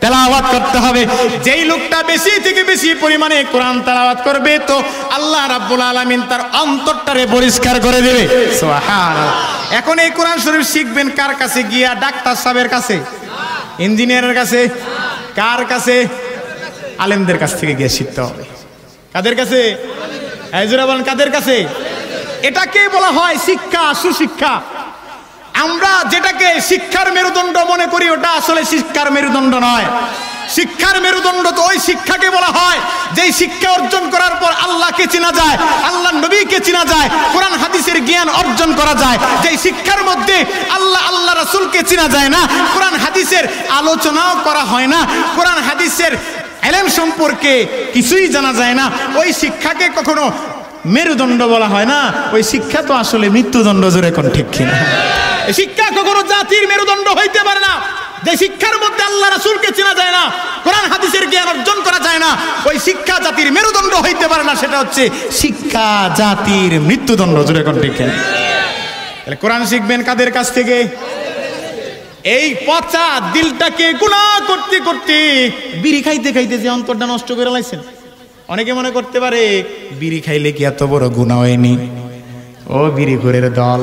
তেলাওয়াত করতে হবে। যেই লোকটা বেশি থেকে বেশি পরিমাণে কোরআন তেলাওয়াত করবে, তো আল্লাহ রাব্বুল আলামিন তার অন্তরটারে পরিষ্কার করে দেবে। সুবহানাল্লাহ। এখন এই কোরআন শরীফ শিখবেন কার কাছে গিয়া? ডাক্তার সাহেবের কাছে? ইঞ্জিনিয়ারের কাছে? কার কাছে? আলেমদের কাছ থেকে গিয়ে শিখতে হবে। কাদের কাছে? হাজরা বলেন, কাদের কাছে? এটাকে বলা হয় শিক্ষা, সুশিক্ষা। আমরা যেটাকে শিক্ষার মেরুদণ্ড মনে করি, ওটা আসলে শিক্ষার মেরুদণ্ড নয়। শিক্ষার মেরুদণ্ড তো ওই শিক্ষাকে বলা হয় যেই শিক্ষা অর্জন করার পর আল্লাহকে চেনা যায়, আল্লাহ নবীকে চেনা যায়, কোরআন হাদিসের জ্ঞান অর্জন করা যায়। যেই শিক্ষার মধ্যে আল্লাহ রাসূলকে চেনা যায় না, কোরআন হাদিসের আলোচনাও করা হয় না, কোরআন হাদিসের ইলম সম্পর্কে কিছুই জানা যায় না, ওই শিক্ষাকে কখনো মেরুদণ্ড বলা হয় না। ওই শিক্ষা তো আসলে মৃত্যুদণ্ড। জোরে কোন ঠিক কিনা? এই শিক্ষা কখনো জাতির মেরুদণ্ড হইতে পারে না। যে শিক্ষার মধ্যে আল্লাহ রাসূলকে চেনা যায় না, কোরআন হাদিসের জ্ঞান অর্জন করা যায় না, ওই শিক্ষা জাতির মেরুদণ্ড হইতে পারে না। সেটা হচ্ছে শিক্ষা জাতির মৃত্যুদণ্ড। জোরে কোন ঠিক কিনা? তাহলে কোরআন শিখবেন কাদের কাছ থেকে? এই পচা দিলটাকে গুনাহ করতে করতে, বিড়ি খাইতে খাইতে যে অন্তরটা নষ্ট করে লাইছেন। অনেকে মনে করতে পারে বিড়ি খাইলে কি এত বড় গুনাহ হয়নি? ও বিড়ি ঘরের দল,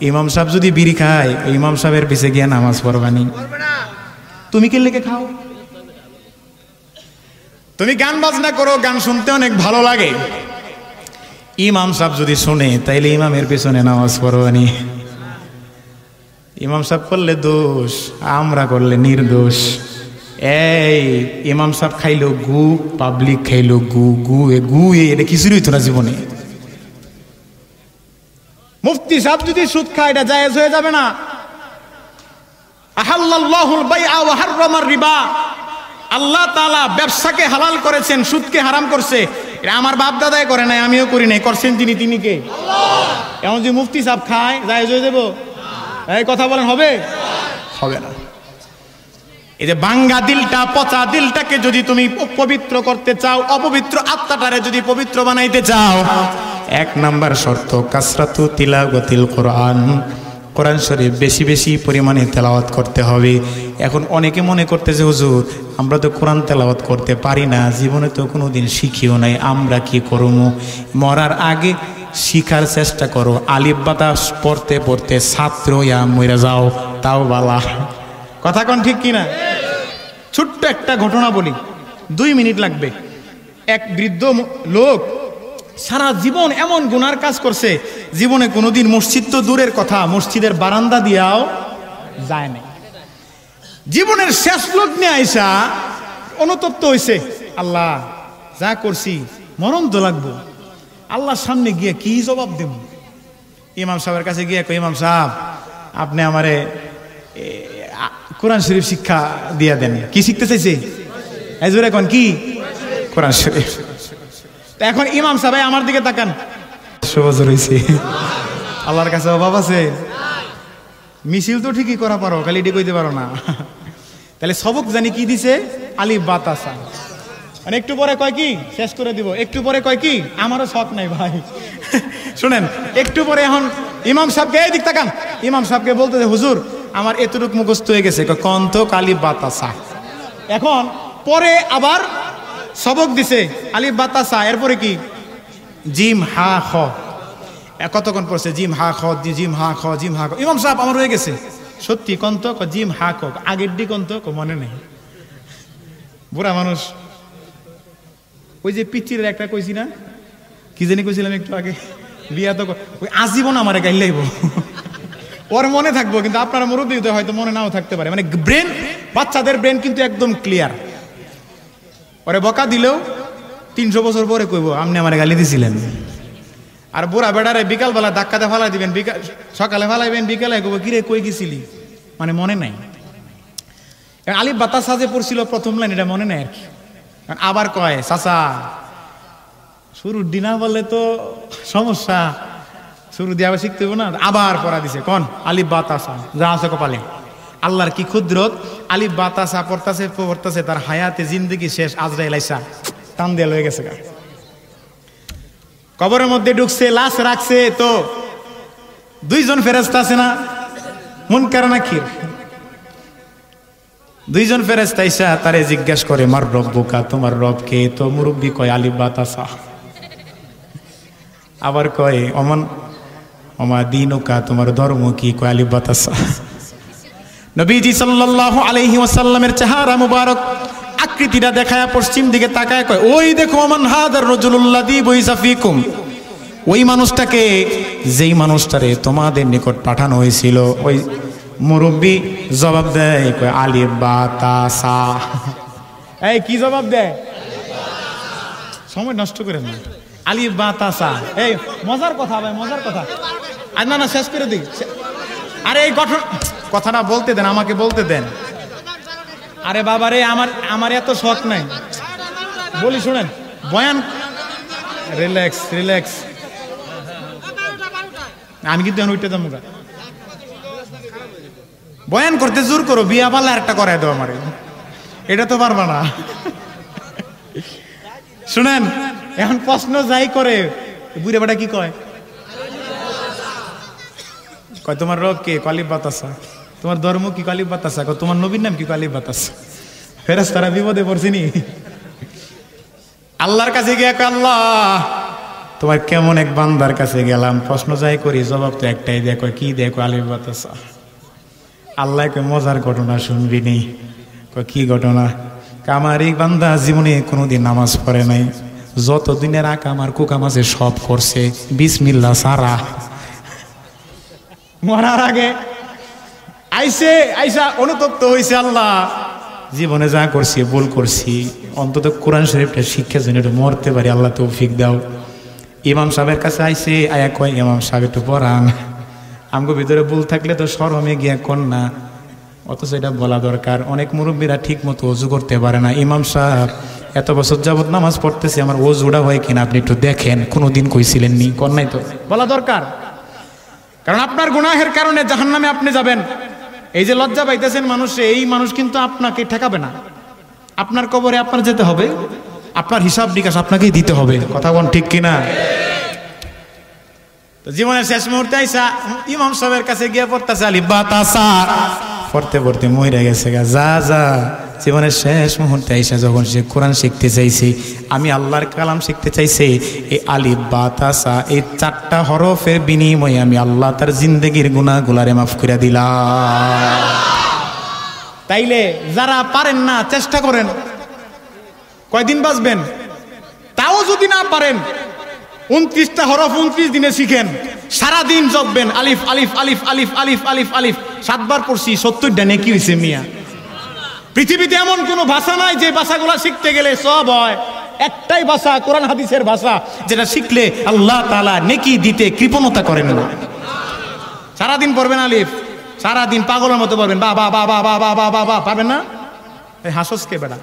ইমাম সাহেব যদি বিড়ি খায়, ইমাম সাহেবের পিছে গিয়ে নামাজ পড়বানি? তুমি কি লেগে খাও? তুমি গান বাজনা করো, গান শুনতে অনেক ভালো লাগে, ইমাম সাহেব যদি শুনে, তাইলে ইমামের পিছনে নামাজ পড়বানি? ইমাম সাহেব করলে দোষ, আমরা করলে নির্দোষ। এই ইমাম সাহেব খাইলো গু, পাবলিক খাইলো গু। গু এটা কিছুই হইতো না জীবনে। মুফতি সাহেব যদি সুদ খায়, এটা জায়েজ হয়ে যাবে না? আহাল্লাল্লাহুল বাইআ ওয়া হাররামার রিবা। আল্লাহ তাআলা ব্যবসাকে হালাল করেছেন, সুদকে হারাম করছে। এটা আমার বাপ দাদাই করে নাই, আমিও করি নাই, করছেন তিনি কে? আল্লাহ। এমন যে মুফতি সাহেব খায়, জায়েজ হয়ে যাবে? এই কথা বলেন, হবে? হবে না। এই যে ভাঙ্গা দিলটা, পচা দিলটাকে যদি তুমি পবিত্র করতে চাও, অপবিত্র আত্মাটারে যদি পবিত্র বানাইতে চাও, 1 নাম্বার শর্ত কাসরাতু তিলাওয়াতিল কোরআন। কোরআন শরীফ বেশি বেশি পরিমাণে তেলাওয়াত করতে হবে। এখন অনেকে মনে করতেছে, হুজুর আমরা তো কোরআন তেলাওয়াত করতে পারি না, জীবনে তো কোনোদিন শিখিও নাই, আমরা কি করবো? মরার আগে শিখার চেষ্টা করো। আলিফ বাতা পড়তে পড়তে ছাত্র ইয়া মরে যাও, তাও বালা। কথা কোন ঠিক কিনা? ছোট্ট একটা ঘটনা বলি, 2 মিনিট লাগবে। এক বৃদ্ধ লোক সারা জীবন এমন গুনার কাজ করছে, জীবনে কোনোদিন মসজিদ তো দূরের কথা, মসজিদের বারান্দা দিয়াও যায় না। জীবনের শেষ লগ্নে আইসা অনুতপ্ত হয়েছে, আল্লাহ যা করছি মরণ তো লাগবো, আল্লাহর সামনে গিয়ে কি জবাব দেব? ইমাম সাহেবের কাছে গিয়ে কই, ইমাম সাহেব আপনি আমারে কোরআন শরীফ শিক্ষা দিয়া দেন। কি শিখতে চাইছে? এখন কি? কোরআন শরীফ। এখন ইমাম সাহেব আমার দিকে তাকান, 100 বছর হয়েছে, আল্লাহর কাছে অভাব আছে? মিছিল তো ঠিকই করা পারো, খালি এটি কইতে পারো না। তাহলে সবক জানি কি দিছে? আলিফ বাতাসা। মানে একটু পরে কয় কি শেষ করে দিব, একটু পরে কয় কি আমারও শখ নাই ভাই। শুনেন একটু পরে এখন ইমাম সাহেবকে এই দিক তাকান, ইমাম সাহেবকে বলতে যে হুজুর আমার এতটুক মুখস্থ হয়ে গেছে, কন্ত কালিফ বাতাসা। এখন পরে আবার সবক দিছে আলিফ বাতাসা, এরপরে কি জিম হা খ, কতক্ষণ পড়ছে জিম হা খ জিম হা খ জিম হা খ। ইমাম সাহেব আমার হয়ে গেছে সত্যি কন্ত জিম হা খ, আগের ডি কন্ত মনে নেই। বুড়া মানুষ ওই যে পিচির একটা কইছি না, কি জানি কইছিলাম একটু আগে, বিয়া তো ওই আজীবন আমার গাইল লাইব, ওর মনে থাকবো, কিন্তু আপনারা মুরব্বী হয়তো মনে নাও থাকতে পারে। মানে ব্রেন, বাচ্চাদের ব্রেন কিন্তু একদম ক্লিয়ার। ওরে বকা দিলেও 300 বছর পরে কইব আপনি আমার গালি দিছিলেন। আর বুড়া বেড়ারে বিকালবেলা ধাক্কাতে ফালাই দিবেন, সকালে ফালাইবেন, বিকালে কইব কিরে কই গেছিলি, মানে মনে নাই। আলিফ বাতাসা যে পড়ছিল প্রথম লাইন এটা মনে নাই আর কি। আবার কয় চাচা শুরুর দিনা বললে তো সমস্যা, শুরু দিয়ে আবার শিখতে হবে না, আবার পড়া দিছে কোন আলিফ বাতাসা যা আছে কপালে। আল্লাহর কি ক্ষুদ্রত, আলিফ বাতাসা পড়তাছে পড়তাছে, তার হায়াতে জিন্দেগি শেষ, আজরাইল আইসা টান দিয়ে লয়ে গেছে। কবরের মধ্যে ঢুকছে, লাশ রাখছে, তো 2জন ফেরেশতা আছে না, মুনকার নাকির, 2জন ফেরেশতা আইসা তারে জিজ্ঞেস করে মার রব্বুকা, তোমার রব কে? তো মুরব্বি কয় আলিফ বাতাসা। আবার কয় অমন ওমা দীনুকা, তোমার ধর্ম কি? কয় আলিফ বাতাসা। নবীজি সাল্লাল্লাহু আলাইহি ওয়াসাল্লামের চেহারা মুবারক আকৃতিটা দেখায় পশ্চিম দিকে তাকায় কয় ওই দেখো মান হাদার রাজুলুল্লাযী বুইসা ফীকুম, ওই মানুষটাকে যেই মানুষটারে তোমাদের নিকট পাঠানো হয়েছিল। ওই মুরব্বি জবাব দেয় কয় আলিফ বাতাসা। এই কি জবাব দেয়? সময় নষ্ট করেন না, আলিফ বাতাসা। এই মজার কথা ভাই, মজার কথা। আর না শেষ করে দিই। আরে এই কথাটা বলতে দেন, আমাকে বলতে দেন। আরে বাবা রে, আমার এত শখ নাই, বলি শুনেন। বয়ান রিল্যাক্স রিল্যাক্স, আমি কিন্তু উঠতে যাবো। বয়ান করতে জোর করো, বিয়া পাল্লা একটা করাই দাও আমারে, এটা তো পারবা না। শুনেন এখন প্রশ্ন যাই করে বুড়ে বেটা কি কয়, কয় তোমার রব কে? আলিফ বাতাসা। তোমার ধর্ম কি? আলিফ বাতাসা। তোমার নবীর নাম কি? আলিফ বাতাসা। ফেরেশতারা বিপদে পড়ছেনি। আল্লাহর কাছে গিয়ে আল্লাহ তোমার কেমন এক বান্দার কাছে গেলাম, প্রশ্ন যাই করি জবাব তো একটাই দেয়। কয় কি? দেখো আলিফ বাতাসা। আল্লাহ কয় মজার ঘটনা শুনবি নি। কয় কি ঘটনা? আমার এই বান্দা জীবনে কোনোদিন নামাজ পড়ে নাই, যত দিনের আকাম আর কুকাম আছে সব করছে বিসমিল্লাহ সারা। মরার আগে আইসা অনুতপ্ত হয়েছে, আল্লাহ জীবনে যা করছি ভুল করছি, অন্তত কোরআন শরীফটা শিক্ষা জন্য একটু মরতে পারি, আল্লাহ তৌফিক দাও। ইমাম সাহেবের কাছে আইসে, আয়া কয় ইমাম সাহেব একটু পড়ান, আমগো ভিতরে ভুল থাকলে তো শরমে গিয়া কন না, অথচ এটা বলা দরকার। অনেক মুরব্বীরা ঠিক মতো ওযু করতে পারে না। ইমাম সাহেব এত বছর যাবত নামাজ পড়তেছি, আমার ওযুটা হয় কিনা আপনি একটু দেখেন, কোনোদিন কইছিলেন নি? কন নাই তো, বলা দরকার। কারণ আপনার গুনাহের কারণে জাহান্নামে আপনি যাবেন। এই যে লজ্জা পাইতেছেন মানুষে, এই মানুষ কিন্তু আপনাকে ঠেকাবে না। আপনার কবরে আপনার যেতে হবে, আপনার হিসাব নিকাশ আপনাকেই দিতে হবে। কথা বল ঠিক কিনা? তো জীবনের শেষ মুহূর্তে আইসা ইমাম সাহেবের কাছে গিয়ে পড়তেছে আলিফ বাতাসা, পড়তে পড়তে মইরা গেছে গা। যা যা জীবনের শেষ মুহূর্তে আইসা যখন সে কোরআন শিখতে চাইছে, আমি আল্লাহর কালাম শিখতে চাইছে, এই আলিফ বাতাসা এই 4টা হরফের বিনিময়ে আমি আল্লাহ তার জিন্দেগির গুনাহগুলারে মাফ করে দিলাম। তাইলে যারা পারেন না চেষ্টা করেন, কয়দিন বাঁচবেন? তাও যদি না পারেন 29টা হরফ 29 দিনে শিখেন, সারাদিন জপবেন আলিফ আলিফ আলিফ আলিফ আলিফ আলিফ আলিফ। 7 বার পড়ছি, 70টা নেকি হয়েছে মিয়া। পৃথিবীতে এমন কোন ভাষা নাই যে ভাষাগুলা শিখতে গেলে সব হয়। একটাই ভাষা কোরআন হাদিসের ভাষা, যেটা শিখলে আল্লাহ তাআলা নেকি দিতে কৃপণতা করেন না। সারাদিন পড়বেন আলিফ, সারাদিন পাগলের মতো পড়বেন, বা বা বা বা বা বা বা বা, পারবেন না? এই হাসসকে বেটা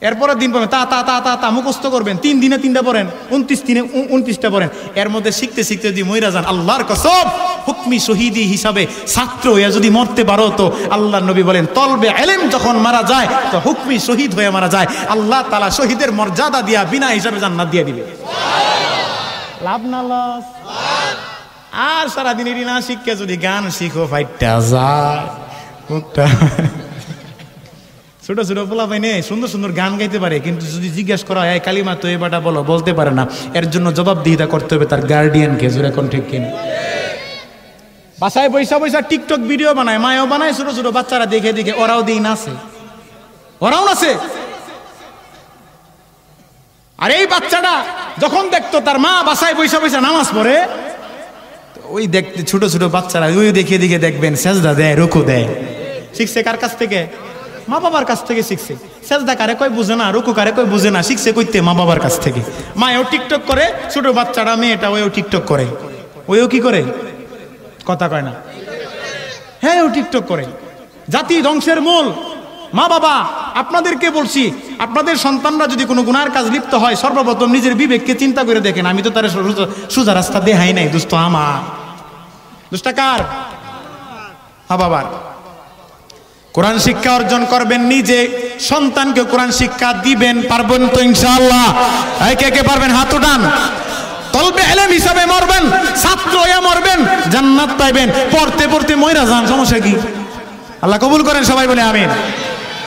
এরপরের দিন পড়বেন তা তা তা তা তা মুখস্থ করবেন, 3 দিনে 3টা পড়েন, 29 দিনে 29টা পড়েন। এর মধ্যে শিখতে শিখতে যদি মইরা যান, আল্লাহর কসম হুকমি শহীদি হিসাবে ছাত্র হয়ে যদি মরতে পারো, তো আল্লাহর নবী বলেন তলবে ইলম যখন মারা যায় তো হুকমি শহীদ হয়ে মারা যায়, আল্লাহ তাআলা শহীদের মর্যাদা দিয়া বিনা হিসাবে জান্নাত দিয়ে দিবে। লাভ না লস? আর সারাদিন এটি না শিখে যদি গান শিখো ফাইটটা যায়। ছোট ছোট পোলা পাইনে সুন্দর সুন্দর গান গাইতে পারে, কিন্তু যদি জিজ্ঞেস করা হয় কালিমা তো এবারটা বলো, বলতে পারে না। এর জন্য জবাবদিহিতা করতে হবে তার গার্ডিয়ানকে। জোরে কোন ঠিক কিনা? বাসায় বৈশা বৈশা টিকটক ভিডিও বানায়, মায়ও বানায়, ছোট ছোট বাচ্চারা দেখে দেখে ওরাও দিই নাচে, ওরাও নাচে। আর এই বাচ্চাটা যখন দেখতো তার মা বাসায় বৈশা বৈশা নামাজ পড়ে, ওই দেখতে ছোট ছোট বাচ্চারা ওই দেখে দেখে দেখবেন সেজদা দেয়, রুকু দেয়। শিখছে কার কাছ থেকে? মা বাবার কাছ থেকে শিখছে। সেজদা কারে কই বুঝে না, রুকু কারে কই বুঝে না, শিখছে কইতে মা বাবার কাছ থেকে। মায়ও টিকটক করে, ছোট বাচ্চাটা মেয়েটা ওইও টিকটক করে। ওইও কি করে? কথা কয় না? হ্যাঁ, ও টিকটক করে। জাতি ধ্বংসের মূল মা বাবা। আপনাদেরকে বলছি, আপনাদের সন্তানরা যদি কোনো গুনার কাজ লিপ্ত হয়, সর্বপ্রথম নিজের বিবেককে চিন্তা করে দেখেন, আমি তো তার সোজা রাস্তা দেখাই নাই। দুষ্ট আমার, দুষ্টা কার? মা বাবার। কোরআন শিক্ষা অর্জন করবেন, নিজে সন্তানকে কোরআন শিক্ষা দিবেন। পারবেন তো ইনশাআল্লাহ? কে কে পারবেন হাত উঠান। তলবে ইলম হিসাবে মরবেন, ছাত্র হয়ে মরবেন, জান্নাত পাইবেন। পড়তে পড়তে মইরা যান, সমস্যা কি? আল্লাহ কবুল করেন, সবাই বলে আমিন।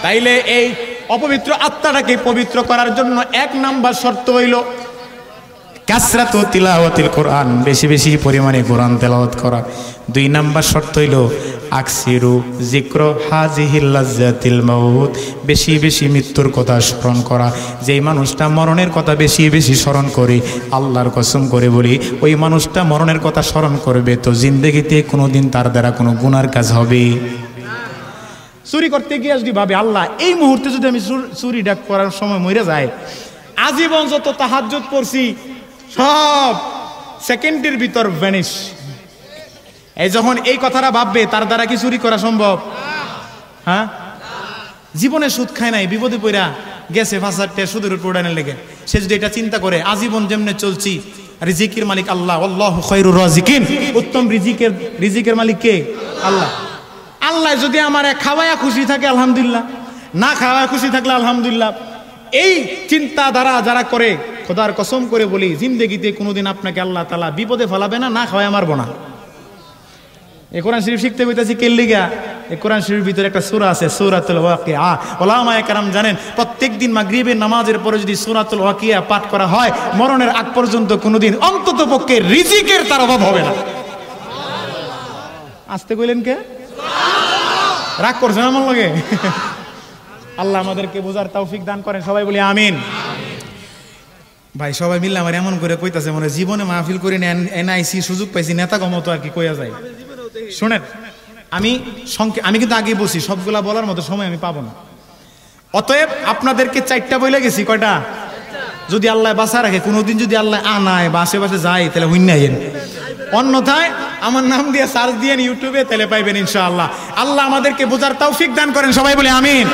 তাইলে এই অপবিত্র আত্মাটাকে পবিত্র করার জন্য 1 নাম্বার শর্ত হইল কাসরাতু তিলাওয়াতিল কোরআন, বেশি বেশি পরিমাণে কোরআন তেলাওয়াত করা। 2 নাম্বার শর্ত হইল আকসিরু যিকর হাযিহিল লাজ্জাতিল মাউত, বেশি বেশি মৃত্যুর কথা স্মরণ করা। যেই মানুষটা মরণের কথা বেশি বেশি স্মরণ করে, আল্লাহর কসম করে বলি, ওই মানুষটা মরণের কথা স্মরণ করবে তো জিন্দেগিতে কোনোদিন তার দ্বারা কোনো গুনার কাজ হবে। চুরি করতে গিয়ে যদি ভাবে আল্লাহ এই মুহূর্তে যদি আমি চুরিটা করার সময় মরে যায়, আজীবন যত তাহাজ্জুদ পড়ছি সব সেকেন্ডের ভিতর ভ্যানিশ। এই যখন এই কথাটা ভাববে, তার দ্বারা কি চুরি করা সম্ভব? হ্যাঁ, জীবনে সুদ খায় নাই, বিপদে পড়া গেছে 5,000 সুদের উপর উড়ানের লেগে। সে যদি এটা চিন্তা করে আজীবন যেমনে চলছি, রিজিকের মালিক আল্লাহ, আল্লাহু খায়রুর রাজিকিন, উত্তম রিজিকের মালিক কে? আল্লাহ। আল্লাহ যদি আমারে খাওয়ায়া খুশি থাকে আলহামদুলিল্লাহ, না খাওয়ায়া খুশি থাকলে আলহামদুলিল্লাহ। এই চিন্তাধারা যারা করে, খোদার কসম করে বলি, জিন্দেগিতে কোনোদিন আপনাকে আল্লাহ তাআলা বিপদে ফেলাবে না, না খাওয়ায়া মারবো না। এই কোরআন শরীফ শিখতে হইতাছি কে লিগা? এই কোরআন শরীফের ভিতরে একটা সূরা আছে, সূরাতুল ওয়াকিয়া। উলামায়ে কেরাম জানেন, প্রত্যেকদিন মাগরিবের নামাজের পরে যদি সূরাতুল ওয়াকিয়া পাঠ করা হয়, মরণের আগ পর্যন্ত কোনোদিন অন্তত পক্ষে রিজিকের তার অভাব হবে না। আসতে কইলেন কে? রাগ করছেন আমার লগে? আল্লাহ আমাদেরকে বোঝার তৌফিক দান করেন, সবাই বলি আমিন। ভাই সবাই মিললে আমার এমন করে কইতাছে মনে জীবনে মাহফিল করে এনআইসি সুযোগ পাইছি, নেতা কমতো আর কি কইয়া যায়। শোনেন, আমি কিন্তু আগেই বলছি, সবগুলা বলার মতো সময় আমি পাবো না। অতএব আপনাদেরকে 4টা বলে গেছি। কয়টা? যদি আল্লাহ বাঁচা রাখে, কোনোদিন যদি আল্লাহ আনায় বা আশেপাশে যায়, তাহলে হইন আইন। অন্যথায় আমার নাম দিয়ে সার্চ দিয়ে ইউটিউবে, তাহলে পাইবেন ইনশাআল্লাহ। আল্লাহ আমাদেরকে বোঝার তৌফিক দান করেন, সবাই বলে আমিন।